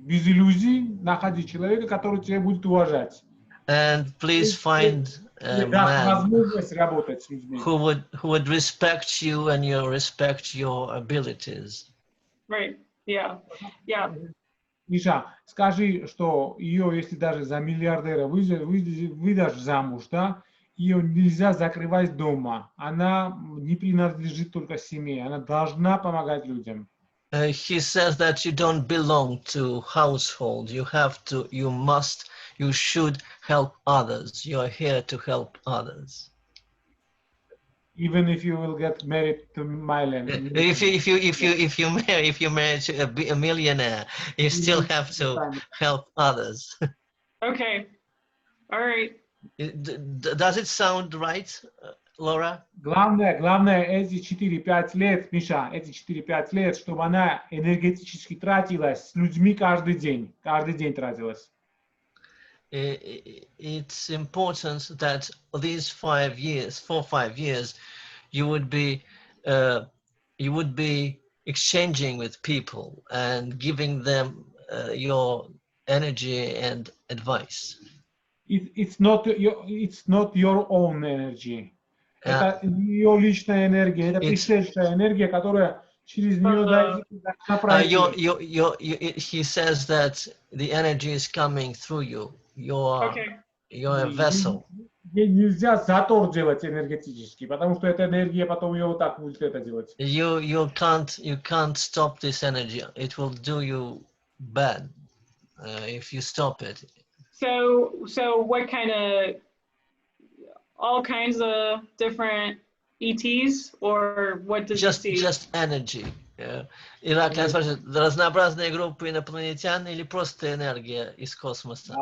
без иллюзий находи человека, который тебя будет уважать. And please find a man who would respect you and respect your abilities. Right. Yeah. Yeah. Миша, скажи, что ее, если даже за миллиардера выдашь замуж, да, ее нельзя закрывать дома. Она не принадлежит только семье. Она должна помогать людям. He says that you don't belong to household. You should help others. You are here to help others. Even if you will get married to Milan. If you marry to a millionaire, you still have to help others. Okay. All right. Does it sound right, Laura? Главное эти 4-5 лет, Миша, эти 4-5 лет, чтобы она энергетически тратилась с людьми каждый день тратилась. It's important that these 4 or 5 years, you would be exchanging with people and giving them your energy and advice. It's not your own energy. Это ее личная энергия, это пришедшая энергия, которая через нее должна пройти. He says that the energy is coming through you. You're a vessel. Ей нельзя затор делать энергетически, потому что эта энергия потом ее вот так будет это делать. You can't stop this energy. It will do you bad if you stop it. So what kind of, all kinds of different ETs, or what does just energy? Erekle спрашивает, разнообразные группы инопланетян или просто энергия из космоса?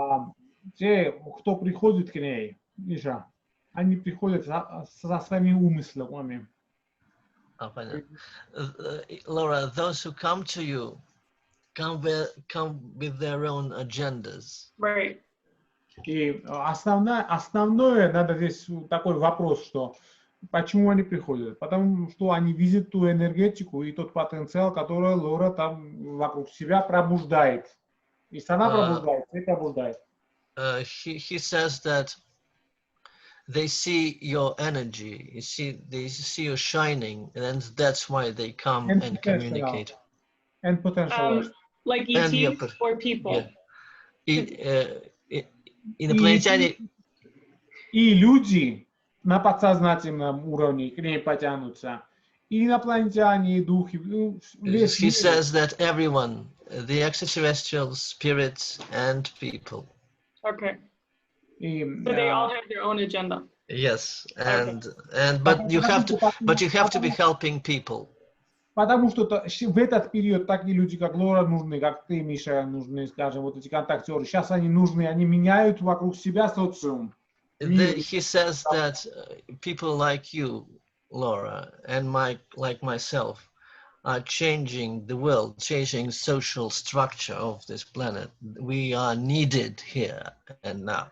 Те, кто приходит к ней, Миша, они приходят со своими умыслами. Laura, those who come to you come with their own agendas. Right. И основное, надо здесь такой вопрос, что почему они приходят? Потому что они видят ту энергетику и тот потенциал, который Лора там вокруг себя пробуждает. И сама пробуждается, и пробуждает. He says that they see your energy, they see you shining, and that's why they come and communicate. And potential. Like ETs or people? Инопланетяне. И люди на подсознательном уровне к ней потянутся. И инопланетяне, и духи. He says that everyone, the extraterrestrial spirits and people. Okay. So they all have their own agenda. Yes, but you have to be helping people. Потому что в этот период такие люди, как Лора, нужны, как ты, Миша, нужны, скажем, вот эти контактеры. Сейчас они нужны, они меняют вокруг себя социум. He says that people like you, Laura, and like myself, are changing the world, changing social structure of this planet. We are needed here and now.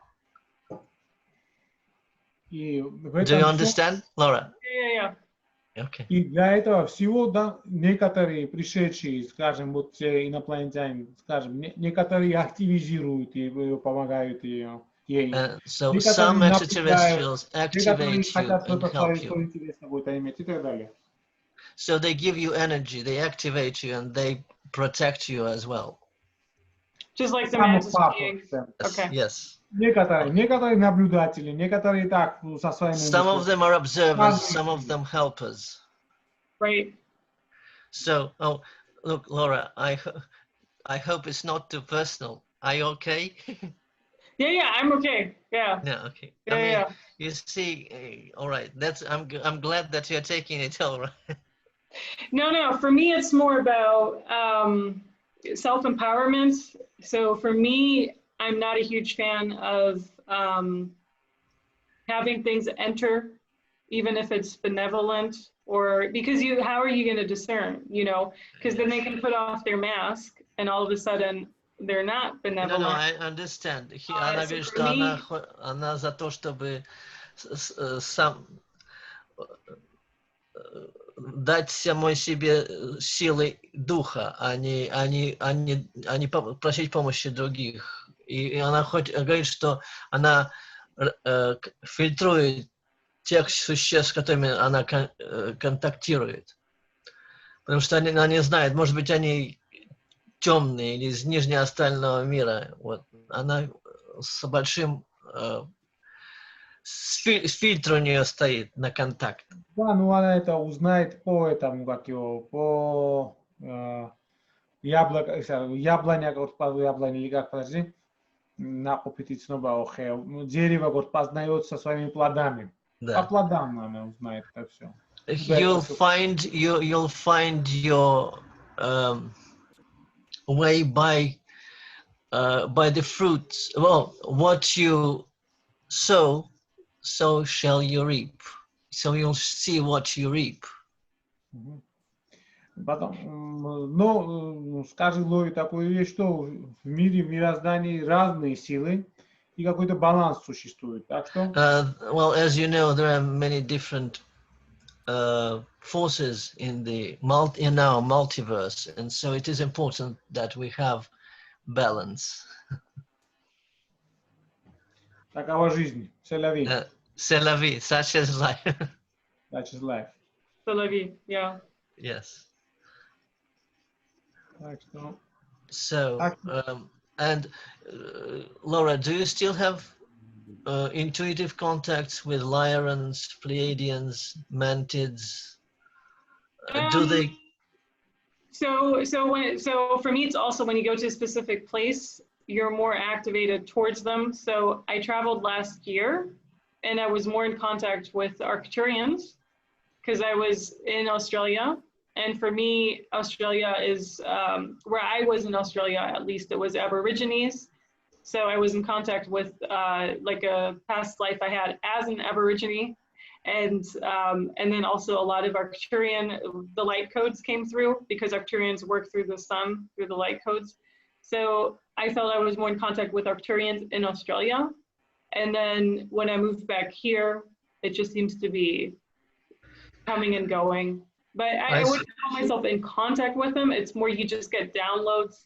И в Do этом you всем- understand, Laura? Yeah. Okay. И для этого всего, да, некоторые пришедшие, скажем, вот те инопланетяне, скажем, некоторые активизируют и помогают ей. So Некоторые some напрягают, extraterrestrials некоторые activate you хотят and что-то help свое, что you. интересно будет иметь и так далее. So they give you energy, they activate you, and they protect you as well. Just like the mantis beings. Yes, Okay. Yes. некоторые наблюдатели, некоторые так со своими. Some of them are observers, some of them helpers. Right. So, oh, look, Laura, I hope it's not too personal. Are you okay? Yeah, I'm okay. Yeah. Yeah, okay. Yeah, I mean, yeah. you see, all right. I'm glad that you're taking it all right. No. For me, it's more about self-empowerment. So for me, I'm not a huge fan of having things enter, even if it's benevolent, or because how are you going to discern, because then they can put off their mask and all of a sudden they're not benevolent. No, I understand. Она говорит, что она за то, чтобы сам дать самой себе силы духа, а не просить помощи других. И она говорит, что она фильтрует тех существ, с которыми она контактирует. Потому что она не знает, может быть, они темные или из нижнеастрального мира. Вот. Она с большим фильтр у нее стоит на контакт. Да, ну она это узнает по этому, по яблоня, или как, подожди, на опытицного дерево познает со своими плодами. Да. По плодам она узнает это все. You'll find your way by the fruits. Well, what you sow, so shall you reap. So you'll see what you reap. Потом, но скажи, Лори, такую вещь, что в мире, в мироздании разные силы и какой-то баланс существует. Так что? Well, as you know, there are many different forces in our multiverse, and so it is important that we have balance. Такова жизнь. C'est la vie. C'est la vie, such is life. Such is life. C'est la vie, yeah. Yes. Так что... So, Laura, do you still have intuitive contacts with Lyrians, Pleiadians, Mantids? Do they? So for me, it's also when you go to a specific place, you're more activated towards them. So I traveled last year, and I was more in contact with Arcturians because I was in Australia. And for me, Australia is where I was in Australia, at least it was Aborigines. So I was in contact with like a past life I had as an Aborigine. And then also a lot of Arcturian, the light codes came through because Arcturians work through the sun, through the light codes. So I felt I was more in contact with Arcturians in Australia. And then when I moved back here, it just seems to be coming and going. But I wouldn't call myself in contact with them. It's more you just get downloads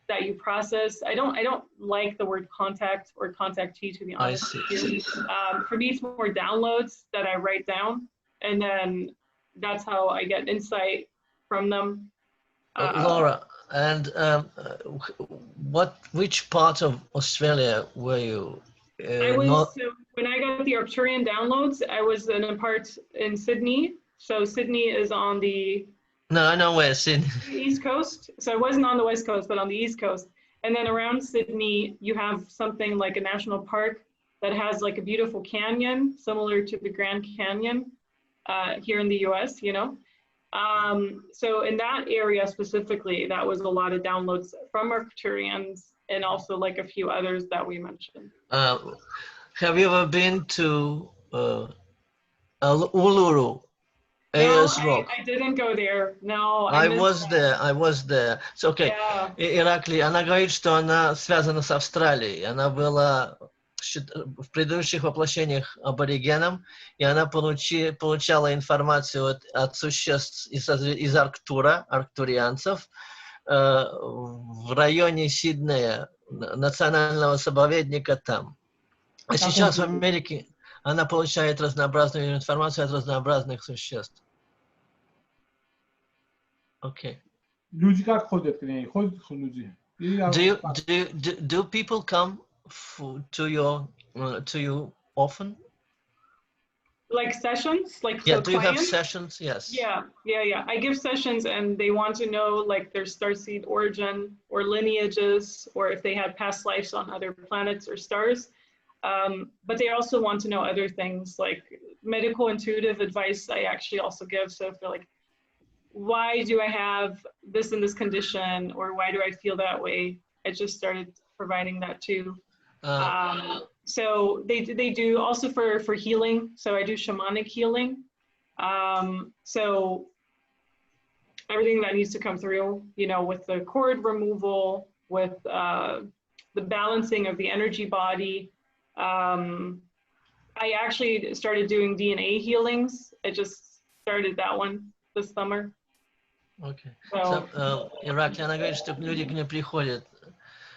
that you process. I don't like the word contact or contactee, to be honest with you. For me, it's more downloads that I write down, and then that's how I get insight from them. Laura, and which part of Australia were you? So when I got the Arcturian downloads, I was in a part in Sydney. So Sydney is on the I know where Sydney. East Coast. So I wasn't on the West Coast, but on the East Coast. And then around Sydney, you have something like a national park that has like a beautiful canyon, similar to the Grand Canyon here in the US, So in that area specifically, that was a lot of downloads from Arcturians and also like a few others that we mentioned. Have you ever been to Uluru? No, AS Rock. I didn't go there. No, I missed was there. I was there. It's okay. Yeah. Иракли, она говорит, что она связана с Австралией. Она была в предыдущих воплощениях аборигеном, и она получала информацию от существ из Арктура, арктурианцев, в районе Сиднея, национального заповедника там. А сейчас в Америке она получает разнообразную информацию от разнообразных существ. Окей. Люди как ходят к ней? Ходят люди? Do people come to you often? Like sessions, like Yeah. for Do you have clients? sessions? Yes. Yeah. I give sessions, and they want to know like their starseed origin or lineages, or if they had past lives on other planets or stars. But they also want to know other things like medical intuitive advice. I actually also give. So if they're like, why do I have this and this condition, or why do I feel that way? I just started providing that too. So they do also for healing. So I do shamanic healing. So everything that needs to come through, you know, with the cord removal, with the balancing of the energy body. I actually started doing DNA healings. I just started that one this summer. Okay. So, Erekle, она говорит, что люди к ней приходят,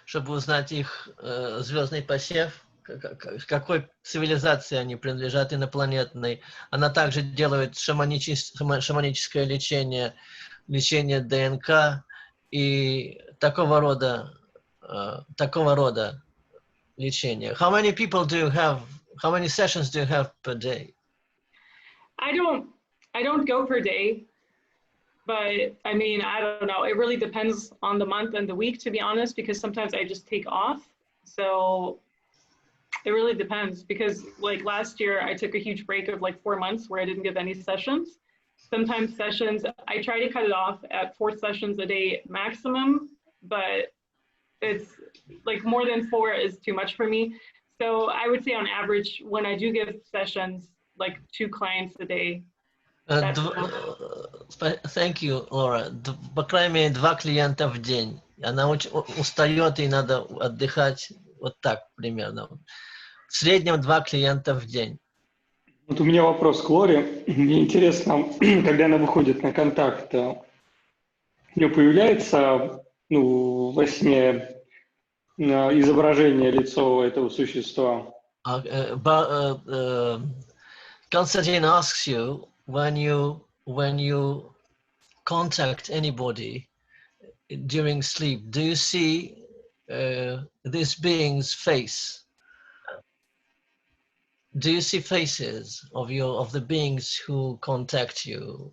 чтобы узнать их звездный посев, какой цивилизации они принадлежат, инопланетной. Она также делает шаманическое лечение ДНК и такого рода лечение. How many people do you have? How many sessions do you have per day? I don't go per day. But I mean, I don't know. It really depends on the month and the week, to be honest, because sometimes I just take off. So it really depends, because like last year, I took a huge break of like 4 months where I didn't give any sessions. Sometimes sessions, I try to cut it off at 4 sessions a day maximum, but it's like more than 4 is too much for me. So I would say on average, when I do give sessions, like 2 clients a day. Thank you, Laura. По крайней мере, 2 клиента в день. Она очень устает, и надо отдыхать вот так примерно. В среднем 2 клиента в день. Вот у меня вопрос к Лоре. Мне интересно, когда она выходит на контакт, у нее появляется во сне изображение лицо этого существа? Konstantin asks you, when you contact anybody during sleep, do you see this being's face? Do you see faces of the beings who contact you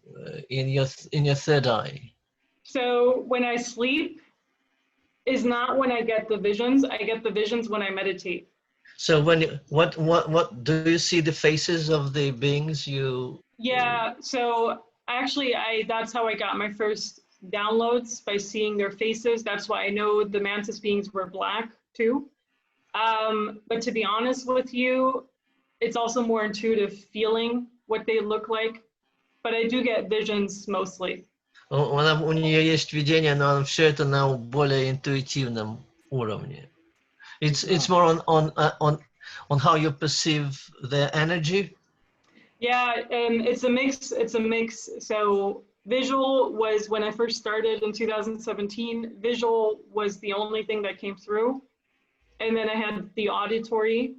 in your third eye? So when I sleep is not when I get the visions. I get the visions when I meditate. So what do you see the faces of the beings you? Yeah, so actually that's how I got my first downloads, by seeing their faces. That's why I know the mantis beings were black too. But to be honest with you, it's also more intuitive feeling what they look like. But I do get visions mostly. У нее есть видение, но все это на более интуитивном уровне. It's more on how you perceive their energy. Yeah, it's a mix. It's a mix. So visual was when I first started in 2017. Visual was the only thing that came through, and then I had the auditory.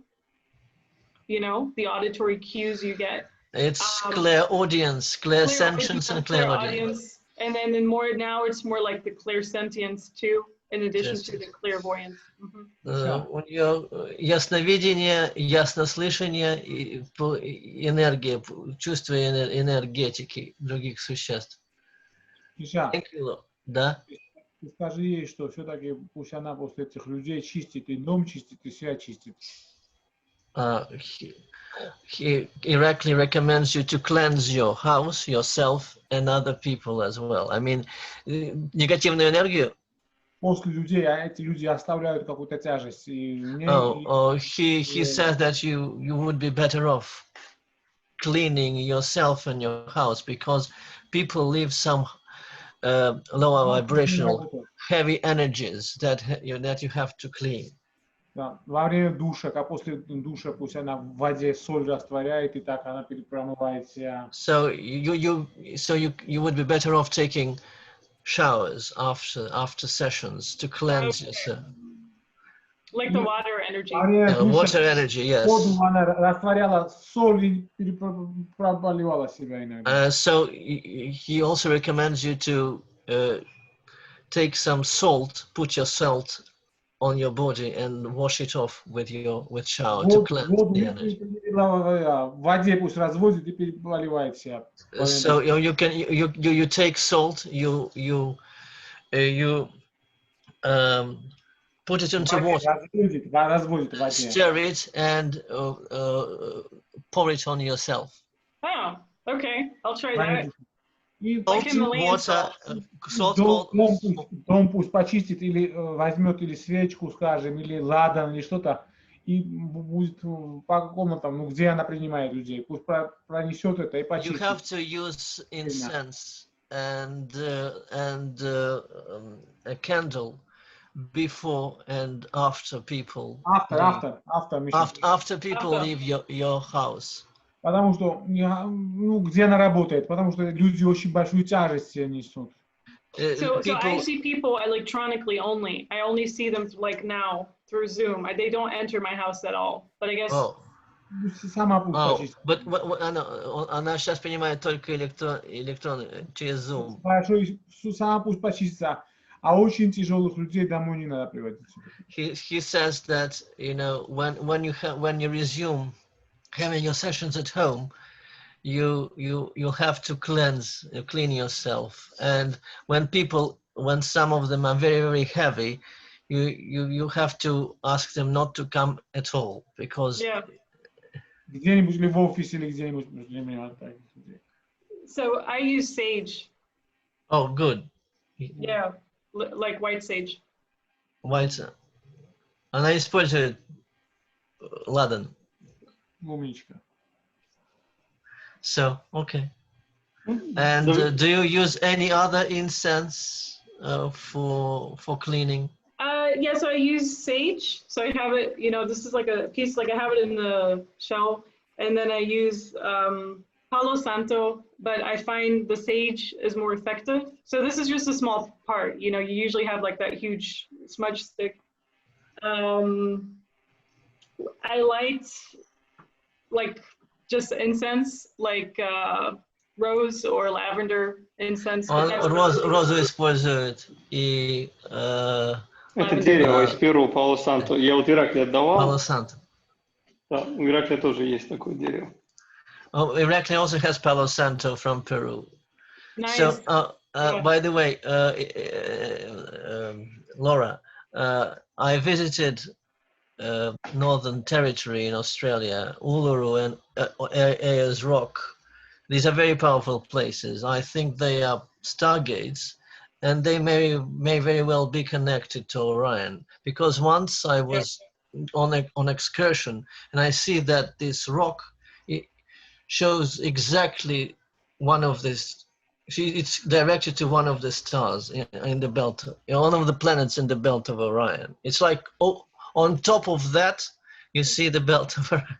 You know, the auditory cues you get. It's clairaudience, clairsentience, and clairaudience. And then now it's more like the clairsentience too, in addition to the clairvoyance. У нее ясновидение, яснослышание, энергия, чувство энергетики других существ. Миша, да? скажи ей, что все-таки пусть она после этих людей чистит, и дом чистит, и себя чистит. He Erekle recommends you to cleanse your house, yourself, and other people as well. I mean, негативную энергию. После людей, эти люди оставляют какую-то тяжесть. He says that you would be better off. cleaning yourself and your house, because people leave some lower vibrational, heavy energies that you have to clean. Да, во время душа, как после душа, пусть она в воде соль растворяет, и так она промывает себя. So you would be better off taking showers after sessions to cleanse yourself. Like the water energy. Water energy, yes. Воду она растворяла, соль и проливала себя иногда. So he also recommends you to take some salt, put your salt on your body and wash it off with shower to cleanse the energy. В воде пусть разводит и переливает себя. So you take salt, you put it into water, разводит в воде. stir it, and pour it on yourself. Oh, okay. I'll try that. Salt, дом пусть почистит, или возьмет или свечку, скажем, или ладан, или что-то, и будет по комнатам, ну, где она принимает людей, пусть пронесет это и почистит. You have to use incense and a candle before and after people. After people leave your house. Потому что, ну, где она работает, потому что люди очень большую тяжесть несут. So I see people electronically only. I only see them like now through Zoom. They don't enter my house at all. But I guess. But она сейчас понимает только электрон через Zoom. Хорошо, сама пусть почистится. А очень тяжелых людей домой не надо приводить. He says that, you know, when you resume having your sessions at home, you have to clean yourself, and when some of them are very, very heavy, you have to ask them not to come at all, because где-нибудь в офисе или где-нибудь. So I use sage. Oh, good. Yeah, like white sage. White. Она использует ладан. So, okay. And do you use any other incense for cleaning? Yes, I use sage. So I have it, you know, this is like a piece, like I have it in the shell. And then I use Palo Santo, but I find the sage is more effective. So this is just a small part. You know, you usually have like that huge smudge stick. I light like just incense, like rose or lavender incense. Розу использует и это дерево из Перу, Пало Санто. Я вот Иракле отдавал. Пало Санто. Да, у Иракле тоже есть такое дерево. Oh, Erekle also has Palo Santo from Peru. Nice. So, by the way, Laura, I visited Northern Territory in Australia, Uluru and Ayers Rock. These are very powerful places. I think they are stargates, and they may very well be connected to Orion, because once I was on excursion, and I see that this rock shows exactly one of this. It's directed to one of the stars in the belt, one of the planets in the belt of Orion. It's like on top of that, you see the belt of Orion.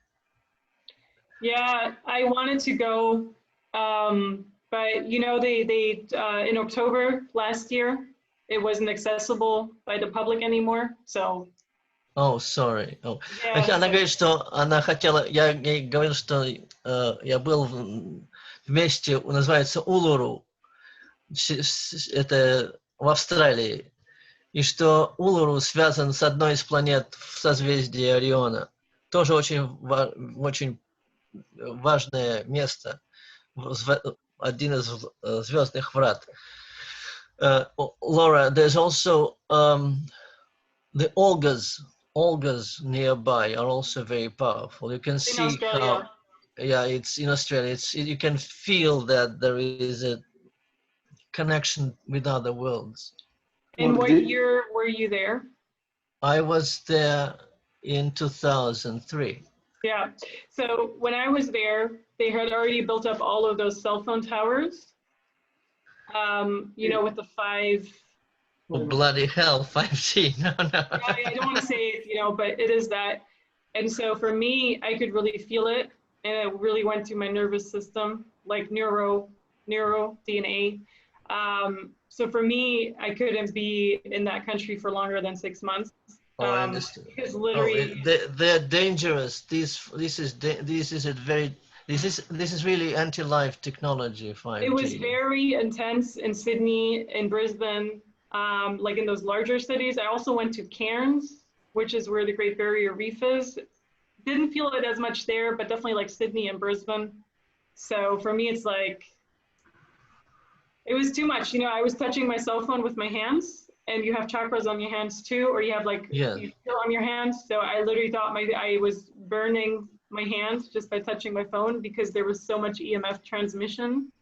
Yeah, I wanted to go, but you know, they in October last year, it wasn't accessible by the public anymore. So. Oh, sorry. Oh. Yeah, Она говорит, что она хотела, я ей говорил, что я был в месте, называется Улуру, это в Австралии, и что Улуру связан с одной из планет в созвездии Ориона. Тоже очень важное место, один из звездных врат. Laura, there's also the Olgas nearby are also very powerful. You can see how, it's in Australia. You can feel that there is a connection with other worlds. And what year were you there? I was there in 2003. Yeah. So when I was there, they had already built up all of those cell phone towers, you know, with the 5. Oh, bloody hell, 5G. No, no. I don't want to say it, you know, but it is that. And so for me, I could really feel it. And it really went through my nervous system, like neuro DNA. So for me, I couldn't be in that country for longer than 6 months. I understand. Because literally, they're dangerous. This is really anti-life technology. 5G. it was very intense in Sydney, in Brisbane, like in those larger cities. I also went to Cairns, which is where the Great Barrier Reef is. Didn't feel it as much there, but definitely like Sydney and Brisbane. So for me, it's like, it was too much. You know, I was touching my cell phone with my hands, and you have chakras on your hands too, or you have like, you feel on your hands. So I literally thought I was burning my hands just by touching my phone because there was so much EMF transmission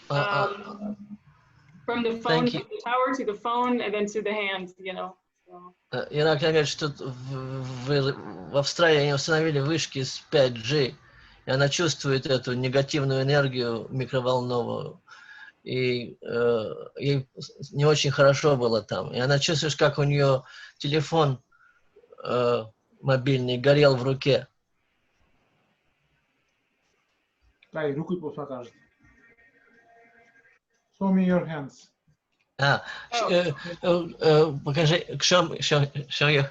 from the phone, from the tower to the phone, and then to the hands, you know. Erekle говорит, что в Австралии они установили вышки с 5G, и она чувствует эту негативную энергию микроволновую, и ей не очень хорошо было там. И она чувствует, как у нее телефон мобильный горел в руке. Дай, рукой покажет. Show me your hands. Покажи, show you.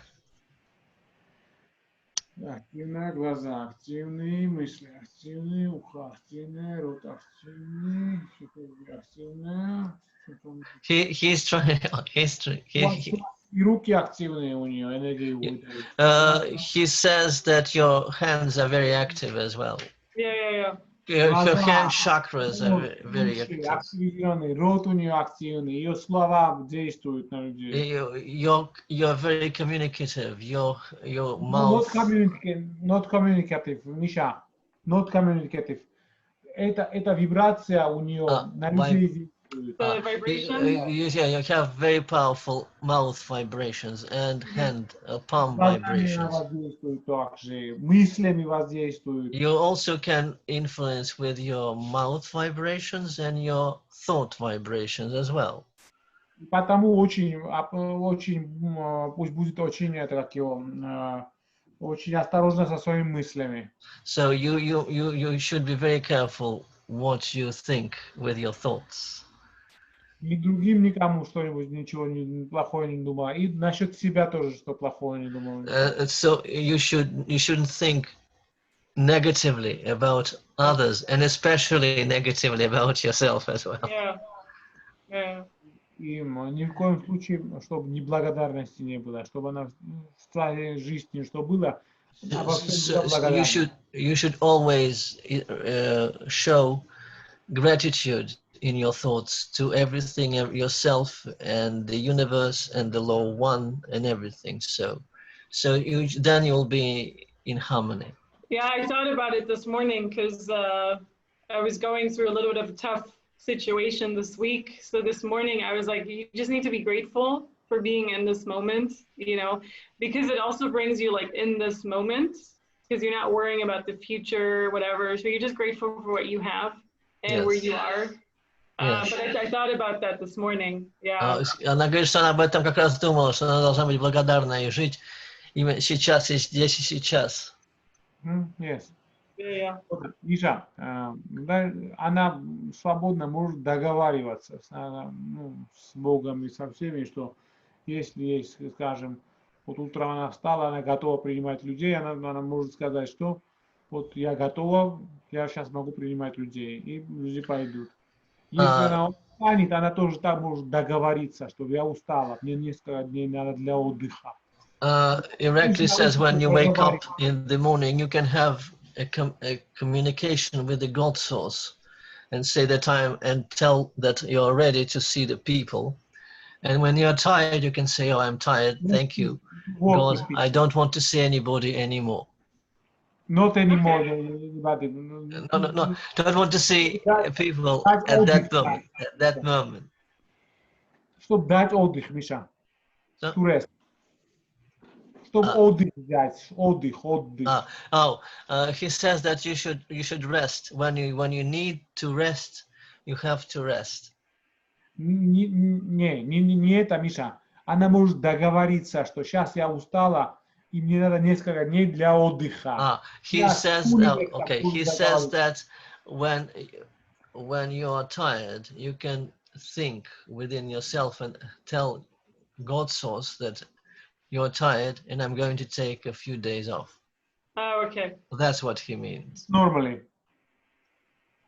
Активные глаза, активные мысли, активные ухо, активные рот, активные, активные. He's trying. И руки активные у нее, энергию выдают. He says that your hands are very active as well. Yeah. Her hand chakras are very active. Активированный, рот у нее активный, ее слова действуют на людей. You're very communicative. Your mouth. Not communicative, Misha. Not communicative. Это вибрация у нее на людей действует. You have very powerful mouth vibrations and hand palm vibrations. Мыслями воздействуют. You also can influence with your mouth vibrations and your thought vibrations as well. Потому очень, пусть будет очень, очень осторожно со своими мыслями. So you should be very careful what you think with your thoughts. И другим никому что-нибудь, ничего плохого не думал. И насчет себя тоже, что плохого не думал. So you shouldn't think negatively about others, and especially negatively about yourself as well. Yeah. И ни в коем случае, чтобы неблагодарности не было, чтобы она в своей жизни, что было, so you should always show gratitude in your thoughts to everything, yourself and the universe and the law one and everything. So then you'll be in harmony. Yeah, I thought about it this morning because I was going through a little bit of a tough situation this week. So this morning I was like, you just need to be grateful for being in this moment, you know, because it also brings you like in this moment, because you're not worrying about the future, whatever. So you're just grateful for what you have and where you are. But I thought about that this morning. Yeah. Она говорит, что она об этом как раз думала, что она должна быть благодарна и жить именно сейчас, и здесь и сейчас. Yes. Yeah. Миша, она свободно может договариваться с Богом и со всеми, что если есть, скажем, вот утром она встала, она готова принимать людей, она может сказать, что вот я готова, я сейчас могу принимать людей, и люди пойдут. Если она устанет, она тоже так может договориться, что я устала, мне несколько дней надо для отдыха. Erekle says when you wake up in the morning, you can have a communication with the God source and say the time and tell that you're ready to see the people. And when you're tired, you can say, oh, I'm tired. Thank you, God. I don't want to see anybody anymore. Not anymore. Anybody. No. Don't want to see people at that moment. Чтобы дать отдых, Миша. To rest. Чтобы отдых взять, отдых. He says that you should rest. When you need to rest, you have to rest. Не это, Миша. Она может договориться, что сейчас я устала, и мне надо несколько дней для отдыха. He says that when you are tired, you can think within yourself and tell God source that you're tired and I'm going to take a few days off. Oh, okay. That's what he means. Normally.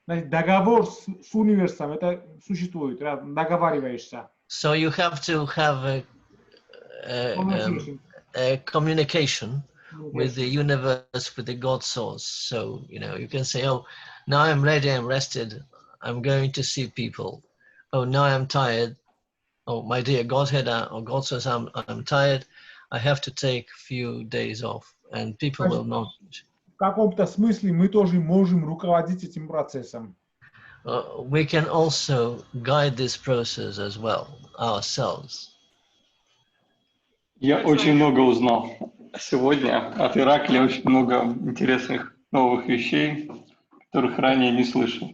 Значит, договор с универсом, это существует, договариваешься. So you have to have a communication with the universe, with the God source. So, you can say, oh, now I'm ready, I'm rested, I'm going to see people. Oh, now I'm tired. Oh, my dear Godhead or God source, I'm tired. I have to take a few days off, and people will know. В каком-то смысле мы тоже можем руководить этим процессом. We can also guide this process as well, ourselves. Я очень много узнал сегодня от Ираклия, очень много интересных новых вещей, которых ранее не слышал.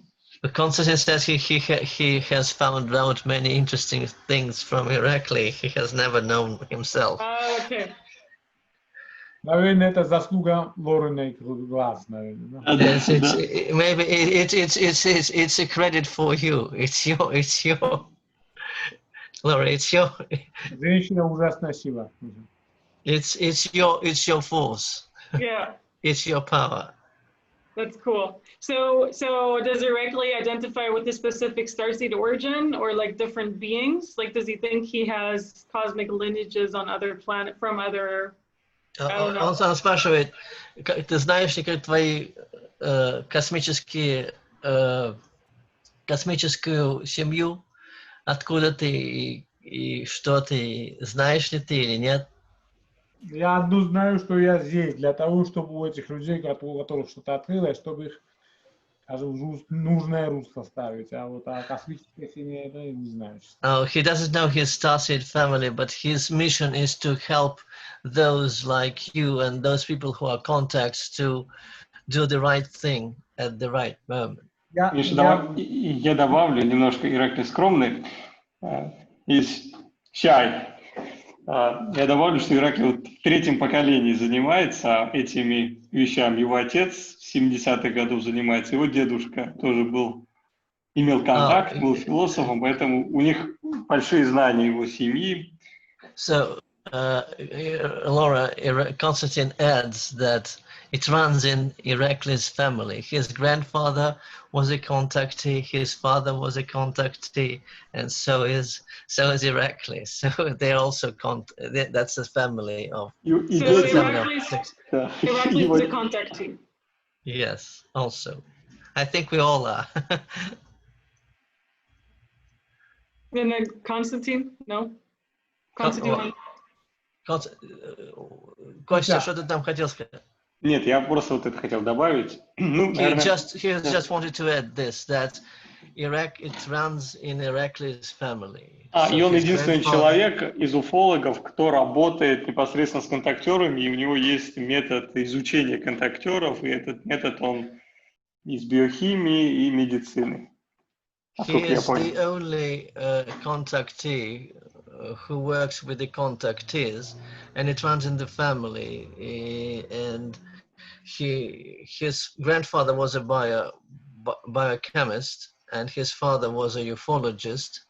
Константин says he has found out many interesting things from Erekle he has never known himself. Okay. Наверное, это заслуга Лорены глаз, наверное. Yes, maybe it's a credit for you. It's your Laura, it's your. Женщина ужасная сила. It's your force. Yeah. It's your power. That's cool. So does Erekle identify with a specific starseed origin or like different beings? Like, does he think he has cosmic lineages on other planet from other? Он спрашивает, ты знаешь ли твои космическую семью, откуда ты и что ты, знаешь ли ты или нет? Я одну знаю, что я здесь для того, чтобы у этих людей, у которых что-то открылось, чтобы их, скажем, нужное русло ставить. А вот космическая семья, это не знаю. Oh, he doesn't know his starseed family, but his mission is to help those like you and those people who are contacts to do the right thing at the right moment. Миша, я добавлю немножко, Ираклий скромный, из чай. Я добавлю, что Ираклий вот в третьем поколении занимается этими вещами. Его отец в 70-х годов занимается, его дедушка тоже имел контакт, был философом, поэтому у них большие знания его семьи. So, Laura, Constantine adds that it runs in Erekle's family. His grandfather was a contactee, his father was a contactee, and so is Erekle. So they're also that's a family of. Erekle's a contactee. Yes, also. I think we all are. And then Constantine? No? Constantine? Костя, что ты там хотел сказать? Нет, я просто вот это хотел добавить. He just wanted to add this, that it runs in Erekle's family. И он единственный человек из уфологов, кто работает непосредственно с контактерами, и у него есть метод изучения контактеров, и этот метод он из биохимии и медицины. He is the only contactee who works with the contactees, and it runs in the family. And his grandfather was a biochemist, and his father was a ufologist,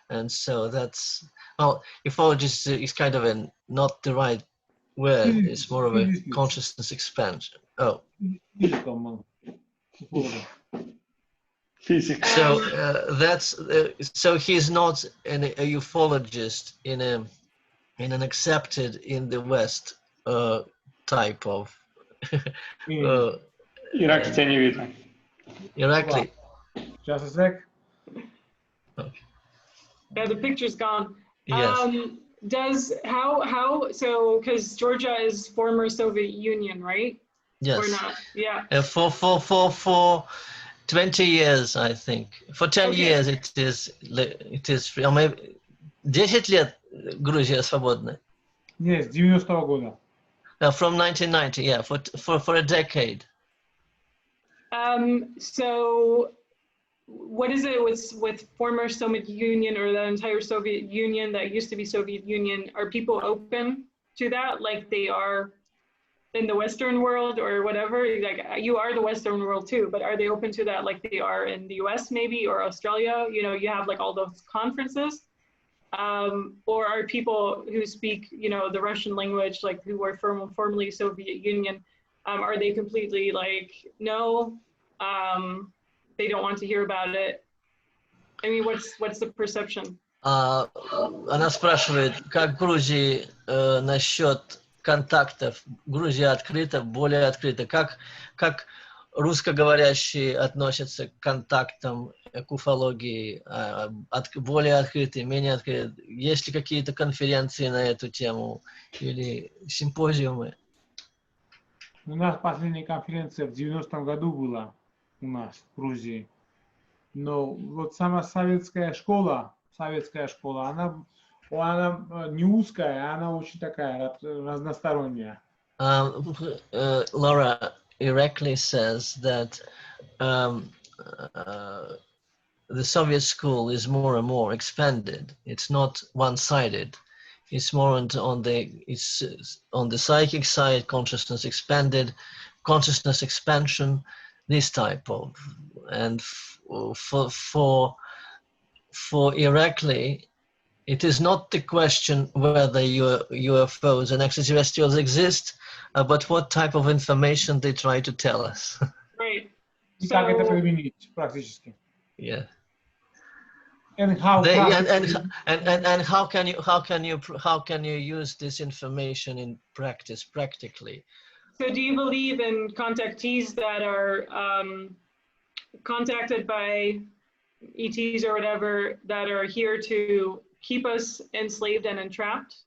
and so that's ufologist is kind of not the right word. It's more of a consciousness expansion. Physics. So so he's not a ufologist in an accepted in the West type of. Ираклий тебя не видно. Ираклий. Just a sec. Okay. Yeah, the picture's gone. Yes. So because Georgia is former Soviet Union, right? Yes. Or not? Yeah. For 20 years, I think. For 10 years it is free. Or maybe 10 лет Грузия свободна. Нет, с 90-го года. From 1990, yeah, for a decade. So what is it with former Soviet Union or the entire Soviet Union that used to be Soviet Union? Are people open to that like they are in the Western world or whatever? Like you are the Western world too, but are they open to that like they are in the US maybe or Australia? You know, you have like all those conferences. Or are people who speak, you know, the Russian language, like who were formerly Soviet Union, are they completely like, no, they don't want to hear about it? I mean, what's the perception? Она спрашивает, как в Грузии насчет контактов? Грузия открыта, более открыта. Как русскоговорящие относятся к контактам, к уфологии? Более открыты, менее открыты? Есть ли какие-то конференции на эту тему или симпозиумы? У нас последняя конференция в 90-м году была у нас в Грузии. Но вот сама советская школа, она не узкая, она очень такая разносторонняя. Laura Erekle says that the Soviet school is more and more expanded. It's not one-sided. It's more on the psychic side, consciousness expanded, consciousness expansion, this type of. And for Erekle, it is not the question whether UFOs and extraterrestrials exist, but what type of information they try to tell us. Right. И как это применить практически? Yeah. And how and how can you use this information in practice practically? So do you believe in contactees that are contacted by ETs or whatever that are here to keep us enslaved and entrapped?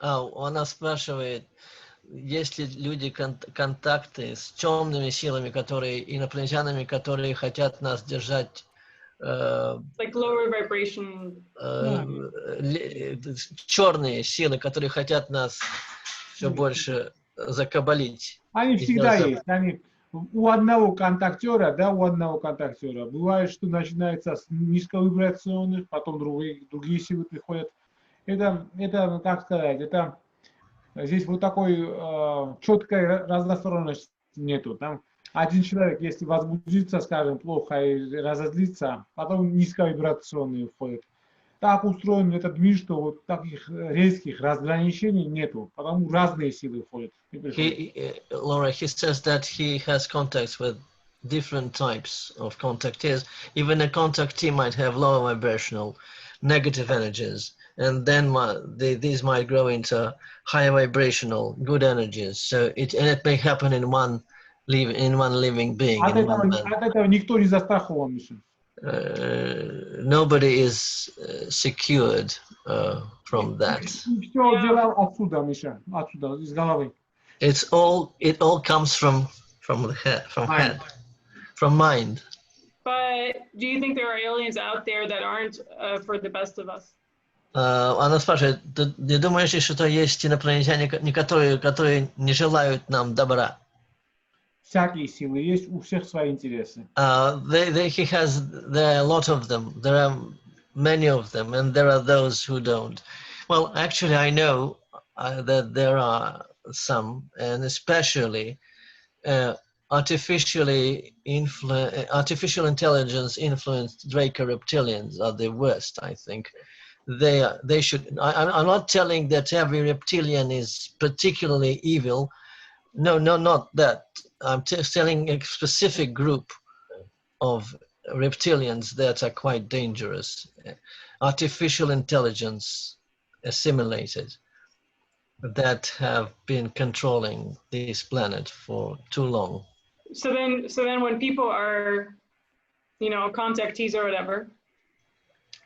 Она спрашивает, есть ли люди контакты с темными силами, инопланетянами, которые хотят нас держать like lower vibration. Черные силы, которые хотят нас все больше закабалить. Они всегда есть. У одного контактера, бывает, что начинается с низковибрационных, потом другие силы приходят. Это, как сказать, здесь вот такой четкой разносторонности нету. Там один человек, если возбудится, скажем, плохо и разозлится, потом низковибрационные входят. Так устроен этот мир, что вот таких резких разграничений нету, потому разные силы входят. Laura, he says that he has contacts with different types of contactees. Even a contactee might have low vibrational, negative energies, and then these might grow into high vibrational, good energies. So it may happen in one living being. От этого никто не застрахован, Миша. Nobody is secured from that. Все дело отсюда, Миша, отсюда, из головы. It all comes from the head, from mind. But do you think there are aliens out there that aren't for the best of us? Она спрашивает, ты думаешь, что есть инопланетяне, которые не желают нам добра? Всякие силы есть, у всех свои интересы. There are a lot of them. There are many of them, and there are those who don't. Well, actually, I know that there are some, and especially artificial intelligence influenced Draco reptilians are the worst, I think. They should. I'm not telling that every reptilian is particularly evil. No, not that. I'm telling a specific group of reptilians that are quite dangerous. Artificial intelligence assimilated that have been controlling this planet for too long. So then when people are, contactees or whatever,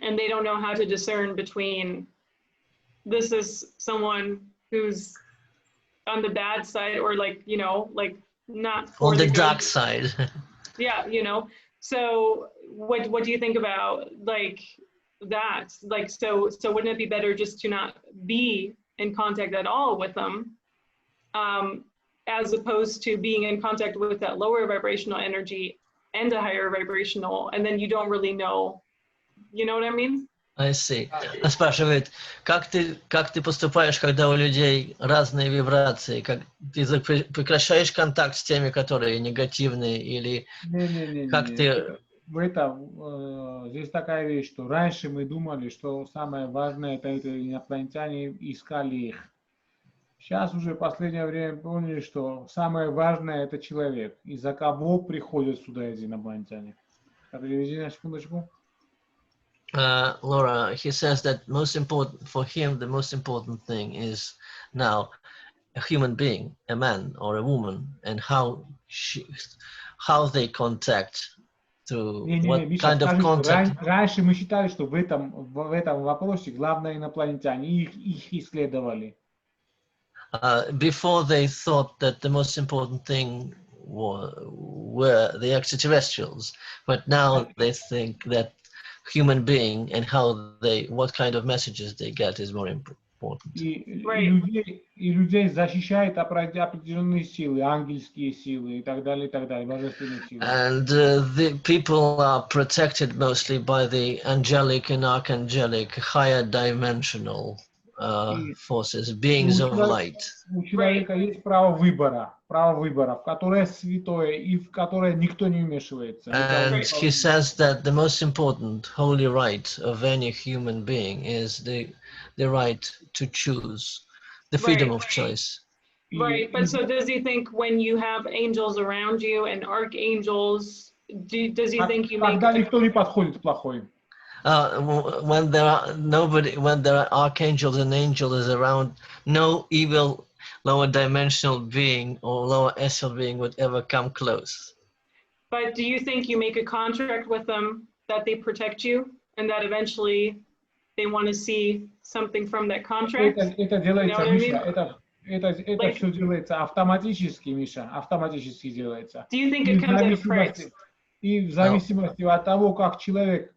and they don't know how to discern between this is someone who's on the bad side or not on the dark side. Yeah, so what do you think about that? So wouldn't it be better just to not be in contact at all with them as opposed to being in contact with that lower vibrational energy and a higher vibrational, and then you don't really know. You know what I mean? I see. Она спрашивает, как ты поступаешь, когда у людей разные вибрации? Как ты прекращаешь контакт с теми, которые негативные, или как ты... Здесь такая вещь, что раньше мы думали, что самое важное это инопланетяне, искали их. Сейчас уже в последнее время поняли, что самое важное это человек. Из-за кого приходят сюда эти инопланетяне? Переведи на секундочку. Laura, he says that most important for him, the most important thing is now a human being, a man or a woman, and how they contact through what Миша, kind of скажи, contact. Раньше мы считали, что в этом вопросе главное инопланетяне, их исследовали. Before they thought that the most important thing were the extraterrestrials, but now they think that human being and what kind of messages they get is more important. И людей защищает определенные силы, ангельские силы и так далее, божественные силы. And the people are protected mostly by the angelic and archangelic higher dimensional forces, beings of light. У человека есть право выбора, в которое святое и в которое никто не вмешивается. And he says that the most important holy right of any human being is the right to choose, the freedom of choice. Right, but so does he think when you have angels around you and archangels, does he think you make... Тогда никто не подходит плохой. When there are archangels and angels around, no evil lower dimensional being or lower astral being would ever come close. But do you think you make a contract with them that they protect you and that eventually they want to see something from that contract? Это делается, Миша, это все делается автоматически, Миша, автоматически делается. Do you think it comes at a price? И в зависимости от того, как человек,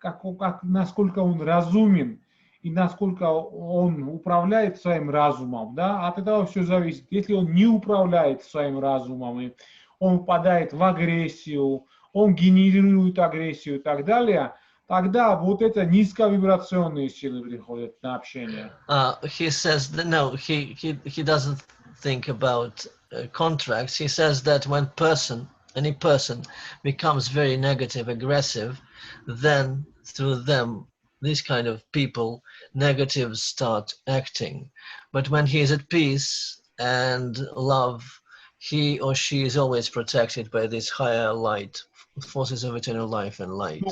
насколько он разумен и насколько он управляет своим разумом, да, от этого все зависит. Если он не управляет своим разумом, и он впадает в агрессию, он генерирует агрессию и так далее, тогда вот это низковибрационные силы приходят на общение. He says that no, he doesn't think about contracts. He says that when any person becomes very negative, aggressive, then through them, these kind of people, negatives start acting. But when he is at peace and love, he or she is always protected by this higher light, forces of eternal life and light.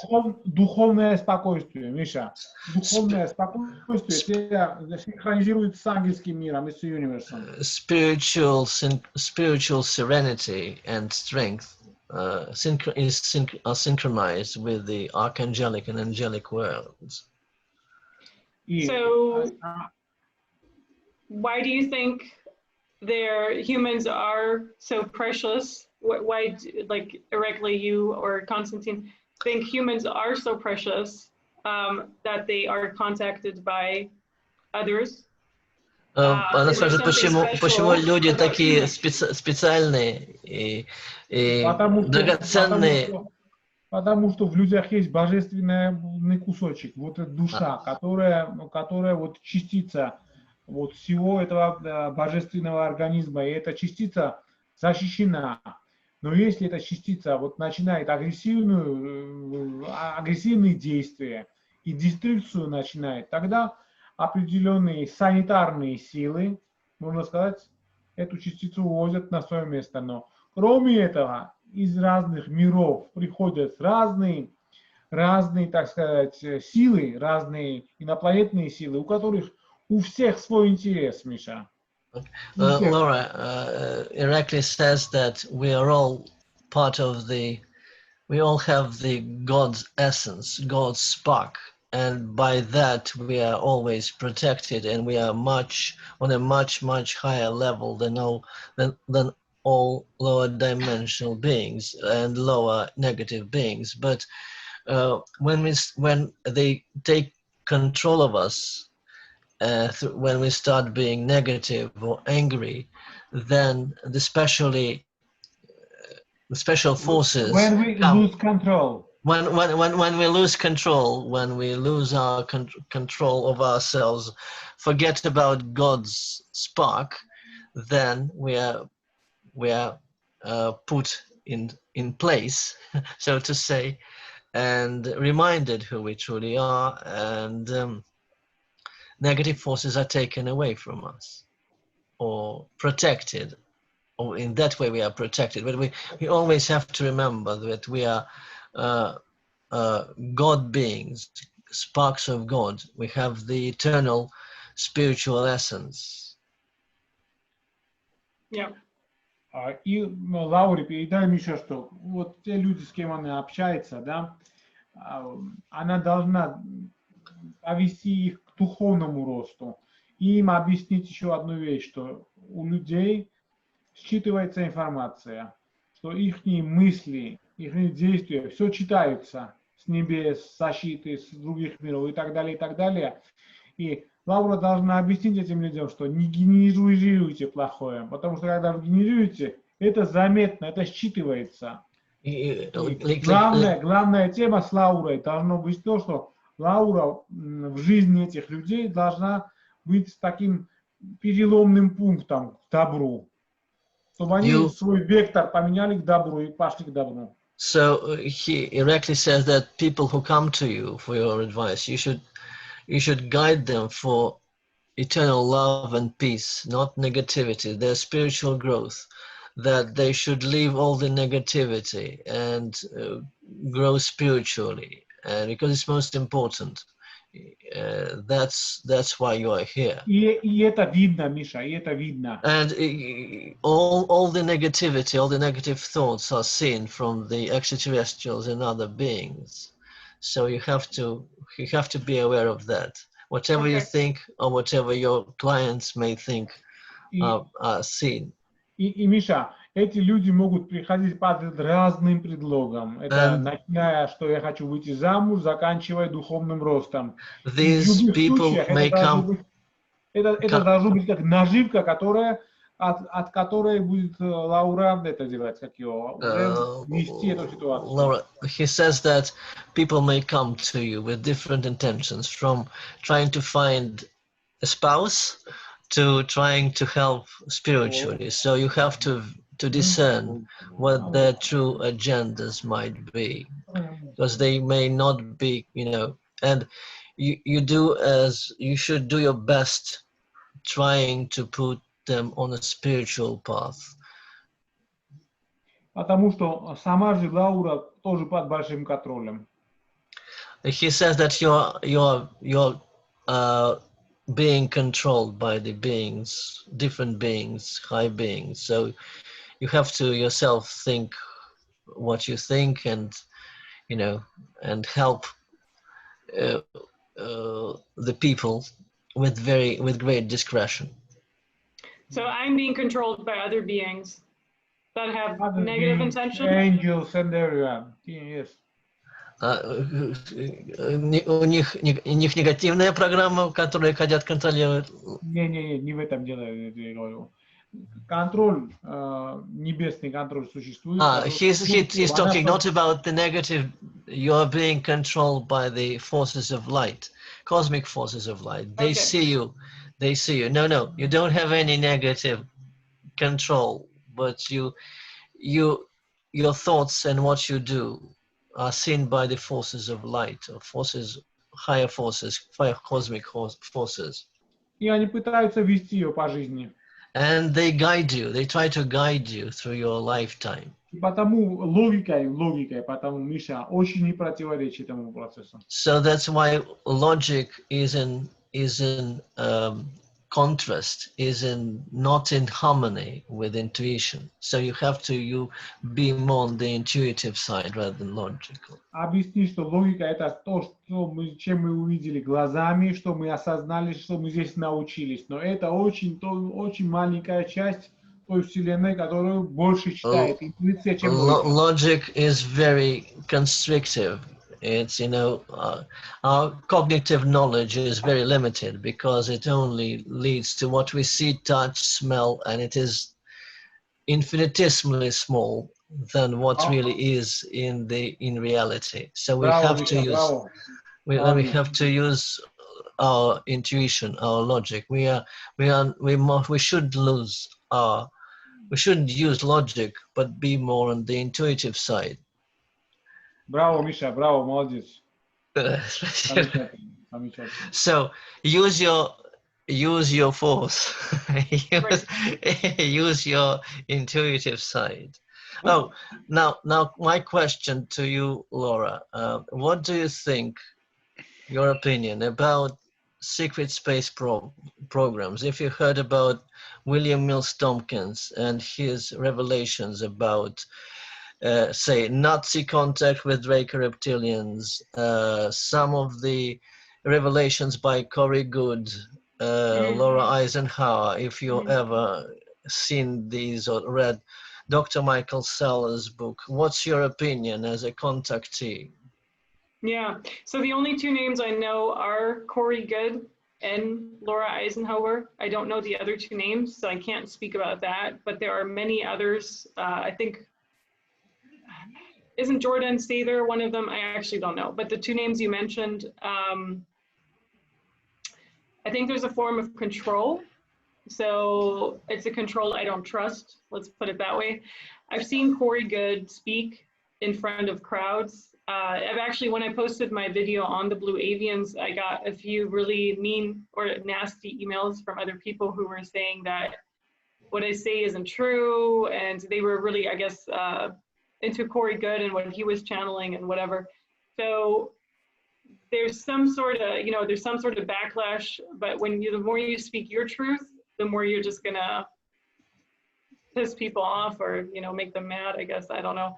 Духовное спокойствие, Миша. Духовное спокойствие синхронизирует с ангельским миром и с универсом. Spiritual serenity and strength are synchronized with the archangelic and angelic worlds. So, why do you think humans are so precious? Why, like Erekle, you or Constantine, think humans are so precious that they are contacted by others? Она спрашивает, почему люди такие специальные и драгоценные? Потому что в людях есть божественный кусочек, вот эта душа, которая вот частица вот всего этого божественного организма, и эта частица защищена. Но если эта частица вот начинает агрессивные действия и деструкцию начинает, тогда определенные санитарные силы, можно сказать, эту частицу увозят на свое место. Но кроме этого, из разных миров приходят разные, так сказать, силы, разные инопланетные силы, у которых у всех свой интерес, Миша. Laura, Erekle says that we are all we all have the God's essence, God's spark, and by that we are always protected, and we are on a much higher level than all lower dimensional beings and lower negative beings. But when they take control of us, when we start being negative or angry, then the special forces When we come. lose control. When we lose control, when we lose our control of ourselves, forget about God's spark, then we are put in place, so to say, and reminded who we truly are, and negative forces are taken away from us or protected, or in that way we are protected. But we always have to remember that we are God beings, sparks of God. We have the eternal spiritual essence. Yeah. И Лауре передаем еще что. Вот те люди, с кем она общается, да, она должна повести их к духовному росту. И им объяснить еще одну вещь, что у людей считывается информация, что их мысли, их действия, все читаются с небес, с защиты, с других миров и так далее, и так далее. И Лаура должна объяснить этим людям, что не генерируйте плохое, потому что когда вы генерируете, это заметно, это считывается. Главная тема с Лаурой должно быть то, что Лаура в жизни этих людей должна быть таким переломным пунктом к добру, чтобы они свой вектор поменяли к добру и пошли к добру. So Erekle says that people who come to you for your advice, you should guide them for eternal love and peace, not negativity, their spiritual growth, that they should leave all the negativity and grow spiritually, and because it's most important. That's why you are here. И это видно, Миша, и это видно. And all the negativity, all the negative thoughts are seen from the extraterrestrials and other beings. So you have to be aware of that. Whatever you think or whatever your clients may think are seen. И Миша, эти люди могут приходить под разным предлогом. Это начиная, что я хочу выйти замуж, заканчивая духовным ростом. These people may come. Это должно быть как наживка, от которой будет Лаура это делать, как его, вести эту ситуацию. Laura, he says that people may come to you with different intentions, from trying to find a spouse to trying to help spiritually. So you have to discern what their true agendas might be, because they may not be, and you should do your best trying to put them on a spiritual path. Потому что сама же Лаура тоже под большим контролем. He says that you're being controlled by the beings, different beings, high beings. So you have to yourself think what you think, and and help the people with great discretion. So I'm being controlled by other beings that have negative intentions. Angels and everyone. Yes. У них негативная программа, которая хотят контролировать. Не в этом дело я говорю. Контроль, небесный контроль существует. He's talking not about the negative. You're being controlled by the forces of light, cosmic forces of light. They see you. They see you. No, you don't have any negative control, but your thoughts and what you do are seen by the forces of light, or higher cosmic forces. И они пытаются вести ее по жизни. And they guide you. They try to guide you through your lifetime. И потому логикой, потому Миша очень не противоречит этому процессу. So that's why logic is in contrast, not in harmony with intuition. So you have to be more on the intuitive side rather than logical. Объясни, что логика это то, чем мы увидели глазами, что мы осознали, что мы здесь научились. Но это очень маленькая часть той вселенной, которую больше читает интуиция, чем логика. Logic is very constrictive. It's, you know, our cognitive knowledge is very limited because it only leads to what we see, touch, smell, and it is infinitesimally small than what really is in reality. So we Bravo, have to Misha, use bravo. we Молодец. have to use our intuition, our logic. We shouldn't use logic, but be more on the intuitive side. Браво, Миша, браво, молодец. Замечательно, замечательно. So use your force, use your intuitive side. Oh, now my question to you, Laura, what do you think, your opinion about secret space programs? If you heard about William Mills Tompkins and his revelations about say Nazi contact with Draco reptilians, some of the revelations by Corey Good, Laura Eisenhower, if you ever seen these or read Dr. Michael Seller's book, what's your opinion as a contactee? Yeah, so the only two names I know are Corey Good and Laura Eisenhower. I don't know the other two names, so I can't speak about that, but there are many others. I think, isn't Jordan Sather one of them? I actually don't know, but the two names you mentioned, I think there's a form of control. So it's a control I don't trust, let's put it that way. I've seen Corey Good speak in front of crowds. I've actually, when I posted my video on the Blue Avians, I got a few really mean or nasty emails from other people who were saying that what I say isn't true, and they were really, I guess, into Corey Good and what he was channeling and whatever. So there's some sort of, there's some sort of backlash, but the more you speak your truth, the more you're just gonna piss people off or, make them mad, I guess, I don't know.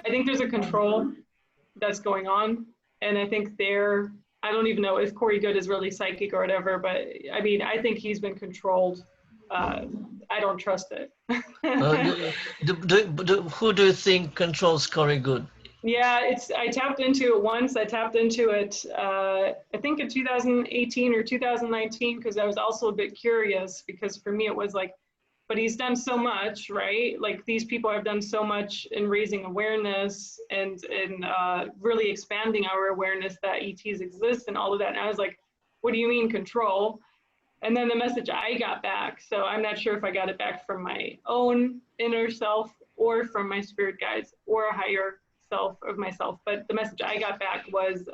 I think there's a control that's going on. And I think I don't even know if Corey Good is really psychic or whatever, but I mean, I think he's been controlled. I don't trust it. Who do you think controls Corey Good? Yeah, I tapped into it once. I tapped into it, I think in 2018 or 2019, because I was also a bit curious, because for me it was like, but he's done so much, right? Like these people have done so much in raising awareness and in really expanding our awareness that ETs exist and all of that. And I was like, what do you mean control? And then the message I got back, so I'm not sure if I got it back from my own inner self or from my spirit guides or a higher self of myself, but the message I got back was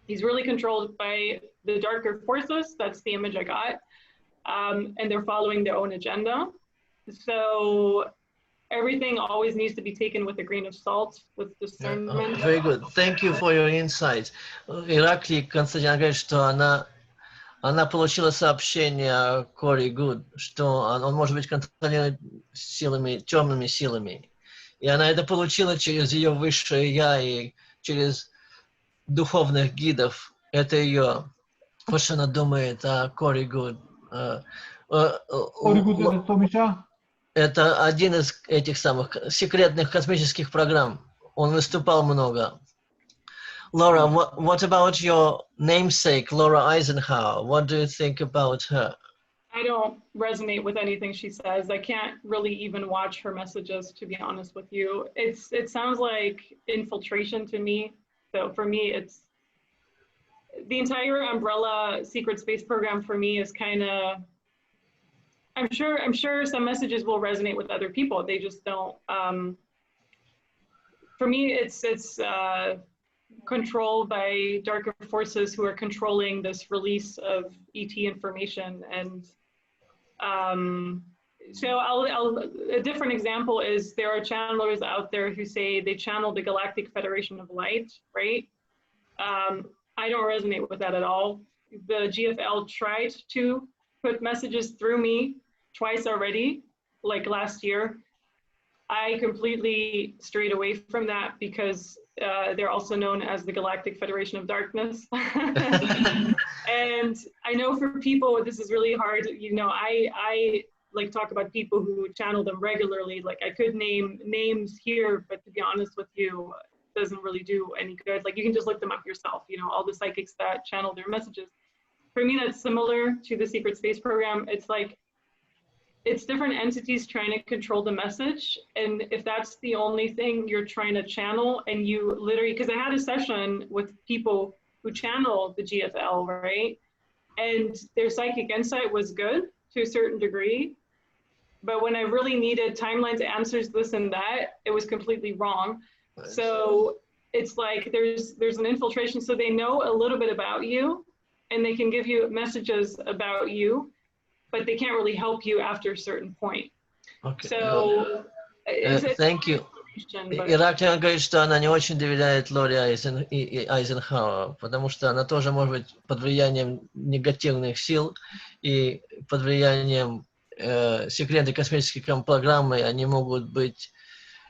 he's really controlled by the darker forces. That's the image I got. And they're following their own agenda. So everything always needs to be taken with a grain of salt, with discernment. Very good. Thank you for your insights. Erekle Константин говорит, что она получила сообщение Corey Good, что он может быть контролируем силами, темными силами. И она это получила через ее высшее я и через духовных гидов. Это ее, вот что она думает о Corey Good. Corey Good это кто, Миша? Это один из этих самых секретных космических программ. Он выступал много. Laura, what about your namesake, Laura Eisenhower? What do you think about her? I don't resonate with anything she says. I can't really even watch her messages, to be honest with you. It sounds like infiltration to me. So for me, it's the entire umbrella secret space program for me is kind of, I'm sure some messages will resonate with other people. They just don't. For me, it's controlled by darker forces who are controlling this release of ET information. And so a different example is there are channelers out there who say they channel the Galactic Federation of Light, right? I don't resonate with that at all. The GFL tried to put messages through me twice already, like last year. I completely strayed away from that because they're also known as the Galactic Federation of Darkness. And I know for people, this is really hard. I like talk about people who channel them regularly. Like I could name names here, but to be honest with you, it doesn't really do any good. Like you can just look them up yourself, you know, all the psychics that channel their messages. For me, that's similar to the Secret Space program. It's like, it's different entities trying to control the message. And if that's the only thing you're trying to channel, and you literally, because I had a session with people who channel the GFL, right? And their psychic insight was good to a certain degree. But when I really needed timelines, answers, this and that, it was completely wrong. So it's like there's an infiltration. So they know a little bit about you, and they can give you messages about you, but they can't really help you after a certain point. Okay. So Thank you. Иракле говорит, что она не очень доверяет Лоре Айзенхауэр, потому что она тоже может быть под влиянием негативных сил и под влиянием секретной космической программы. Они могут быть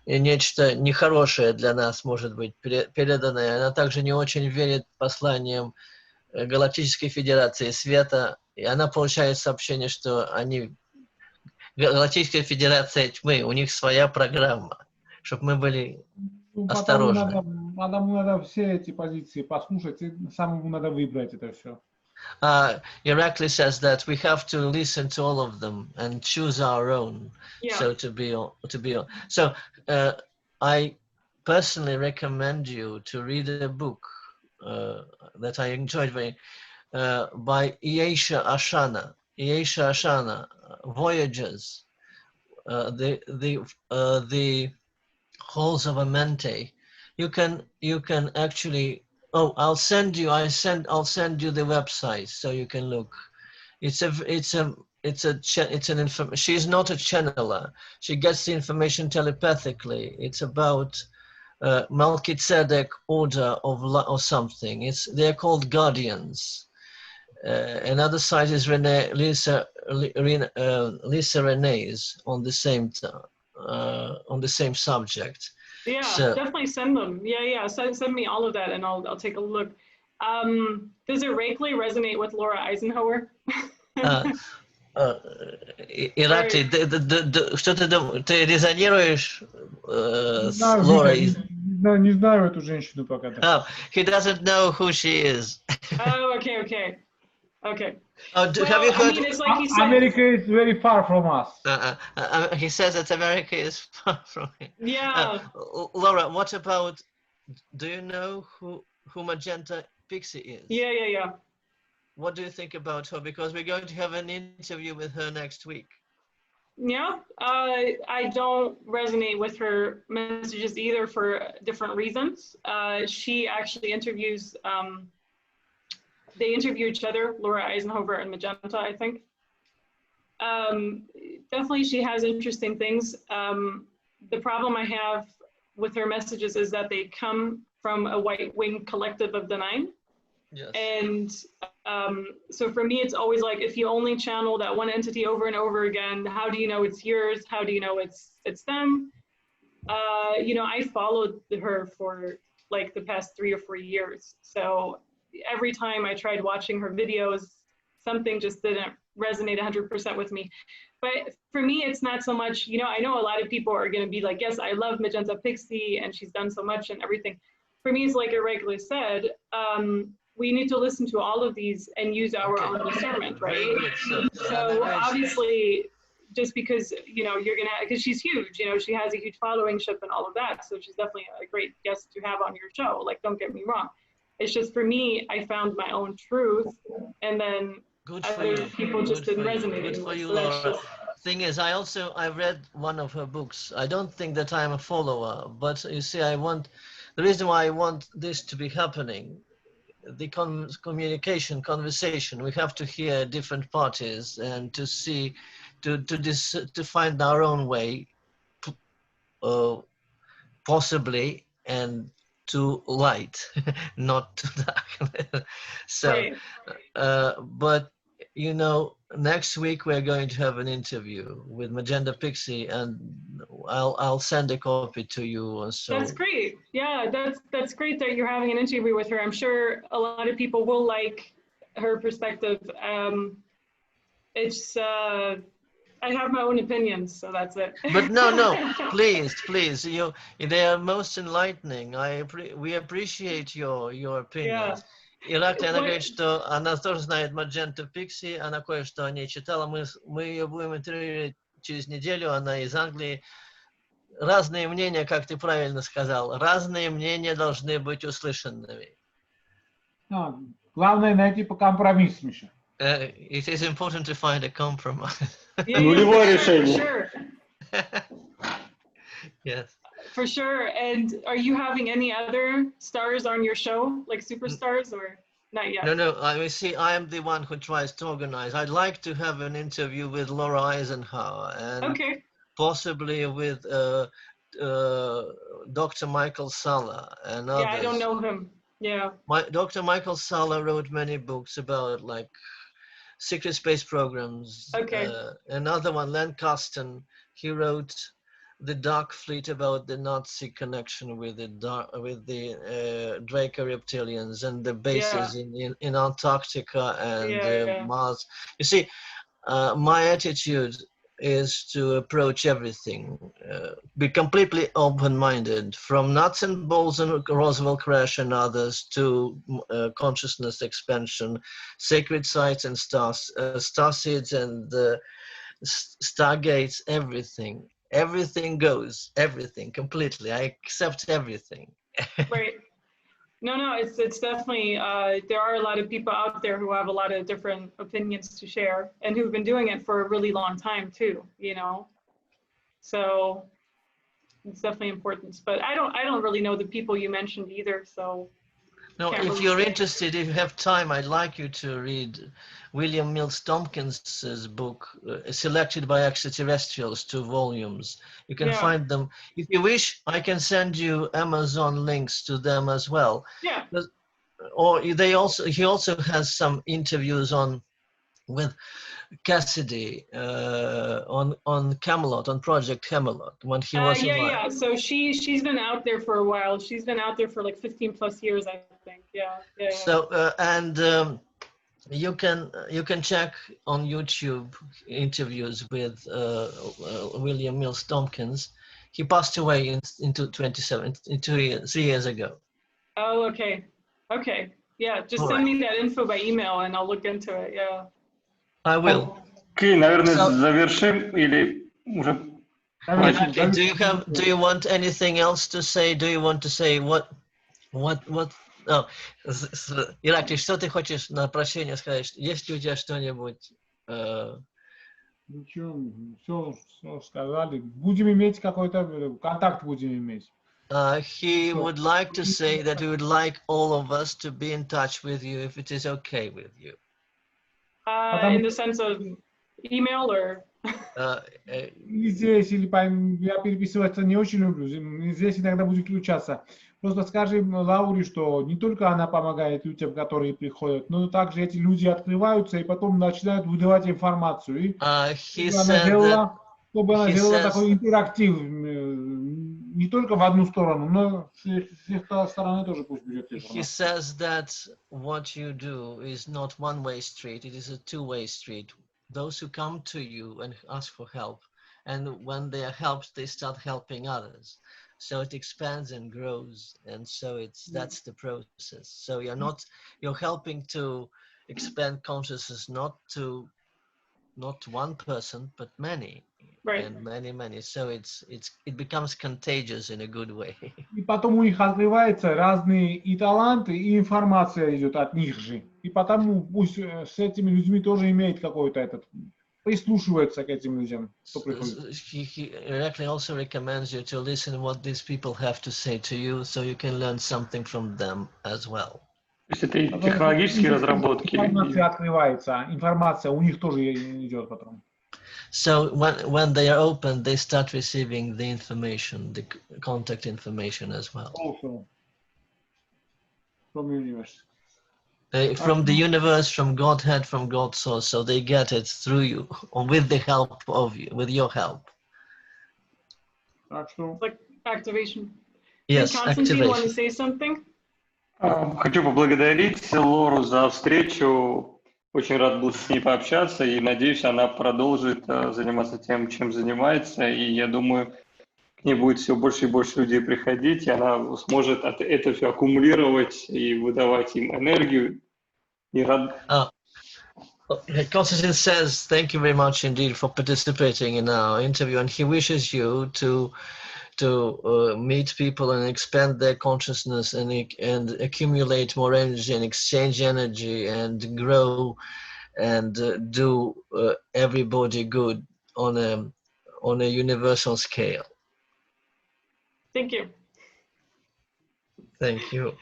нечто нехорошее для нас, может быть, переданное. Она также не очень верит посланиям Галактической Федерации Света, и она получает сообщение, что они, Галактическая Федерация Тьмы, у них своя программа, чтобы мы были осторожны. Адаму надо все эти позиции послушать, и самому надо выбрать это все. Erekle says that we have to listen to all of them and choose our own. Yeah. So so I personally recommend you to read a book that I enjoyed very by Erekle Shonia. Erekle Shonia, Voyages, the Halls of Amenti. You can actually. Oh, I'll send you the website so you can look. She's not a channeler. She gets the information telepathically. It's about Melchizedek order or something. They're called guardians. Another site is Lisa Renee's on the same subject. Yeah, so, definitely send them. Yeah. Send me all of that, and I'll take a look. Does Erekle resonate with Laura Eisenhower? Ираклий, что ты думаешь? Ты резонируешь с Лорой? Не знаю эту женщину пока. Oh, he doesn't know who she is. Oh, okay. Oh, Well, have you heard? I mean, it's like he said, America is very far from us. He says that America is far from him. Yeah. Laura, what about? Do you know who Magenta Pixie is? Yeah. What do you think about her? Because we're going to have an interview with her next week. Yeah, I don't resonate with her messages either for different reasons. She actually interviews. They interview each other, Laura Eisenhower and Magenta, I think. Definitely she has interesting things. The problem I have with her messages is that they come from a white wing collective of the 9. Yes. And so for me, it's always like, if you only channel that one entity over and over again, how do you know it's yours? How do you know it's them? You know, I followed her for like the past 3 or 4 years. So every time I tried watching her videos, something just didn't resonate 100% with me. But for me, it's not so much, you know, I know a lot of people are going to be like, yes, I love Magenta Pixie and she's done so much and everything. For me, it's like Erekle said, we need to listen to all of these and use our own discernment, right? So obviously, just because, you know, you're gonna, because she's huge, you know, she has a huge following-ship and all of that. So she's definitely a great guest to have on your show. Like, don't get me wrong. It's just for me, I found my own truth, and then other people just didn't resonate. Good for you, Laura. Thing is, I read one of her books. I don't think that I'm a follower, but you see, the reason why I want this to be happening, the conversation, we have to hear different parties and to see, to find our own way, possibly, and to light, not to dark. So, Right. But you know, next week we're going to have an interview with Magenta Pixie, and I'll send a copy to you. So that's great. Yeah, that's great that you're having an interview with her. I'm sure a lot of people will like her perspective. It's I have my own opinions, so that's it. But no, please, they are most enlightening. We appreciate your opinions. Иракли, она говорит, что она тоже знает Magenta Pixie, она кое-что о ней читала. Мы ее будем интервьюировать через неделю, она из Англии. Разные мнения, как ты правильно сказал, разные мнения должны быть услышанными. Главное найти компромисс, Миша. It is important to find a compromise. Нулевое решение. Sure. Yes. For sure. And are you having any other stars on your show, like superstars, or not yet? No. I am the one who tries to organize. I'd like to have an interview with Laura Eisenhower and possibly with Dr. Michael Salla and others. Yeah, I don't know him. Yeah. Dr. Michael Salla wrote many books about like secret space programs. Another one, Len Kasten, he wrote The Dark Fleet about the Nazi connection with the Draco reptilians and the bases in Antarctica and Mars. You see, my attitude is to approach everything, be completely open-minded, from nuts and bolts and Roswell crash and others to consciousness expansion, sacred sites and starseeds and stargates, everything. Everything goes, everything completely. I accept everything. Right. No, it's definitely, there are a lot of people out there who have a lot of different opinions to share and who've been doing it for a really long time too, you know? So it's definitely important, but I don't really know the people you mentioned either, so. No, if you're interested, if you have time, I'd like you to read William Mills Tompkins's book, Selected by Extraterrestrials, 2 volumes. You can find them. If you wish, I can send you Amazon links to them as well. Yeah. Or he also has some interviews with Cassidy on Camelot, on Project Camelot, when he was alive. Yeah. So she's been out there for a while. She's been out there for like 15 plus years, I think. Yeah. So you can check on YouTube interviews with William Mills Tompkins. He passed away in 3 years ago. Oh, okay. Yeah, just send me that info by email and I'll look into it. Yeah. I will. Okay, наверное, завершим или уже? Do you want anything else to say? Do you want to say what? Oh, Ираклий, что ты хочешь на прощение сказать? Есть ли у тебя что-нибудь? Ничего, все сказали. Будем иметь какой-то контакт, будем иметь. He would like to say that he would like all of us to be in touch with you if it is okay with you. In the sense of email or? Здесь, или я переписываться не очень люблю, здесь иногда будет включаться. Просто скажи Лауре, что не только она помогает людям, которые приходят, но также эти люди открываются и потом начинают выдавать информацию. И чтобы она сделала такой интерактив, не только в одну сторону, но с их стороны тоже пусть берет информацию. He says that what you do is not one-way street, it is a two-way street. Those who come to you and ask for help, and when they are helped, they start helping others. So it expands and grows, and so that's the process. So you're helping to expand consciousness, not one person, but many, right. And many. So it becomes contagious in a good way. И потом у них открываются разные и таланты, и информация идет от них же. И потому пусть с этими людьми тоже имеет какой-то прислушивается к этим людям, кто приходит. Erekle also recommends you to listen what these people have to say to you, so you can learn something from them as well. То есть это технологические разработки. Информация открывается, информация у них тоже идет потом. So when they are open, they start receiving the information, the contact information as well. Also, from the universe. From the universe, from Godhead, from God's source, so they get it through you, or with the help of you, with your help. Like activation. Yes, Constantine, you want to say something? Хочу поблагодарить Лору за встречу. Очень рад был с ней пообщаться и надеюсь, она продолжит заниматься тем, чем занимается. И я думаю, к ней будет все больше и больше людей приходить, и она сможет это все аккумулировать и выдавать им энергию. И рад... Konstantin says, thank you very much indeed for participating in our interview, and he wishes you to meet people and expand their consciousness and accumulate more energy and exchange energy and grow and do everybody good on a universal scale. Thank you. Thank you.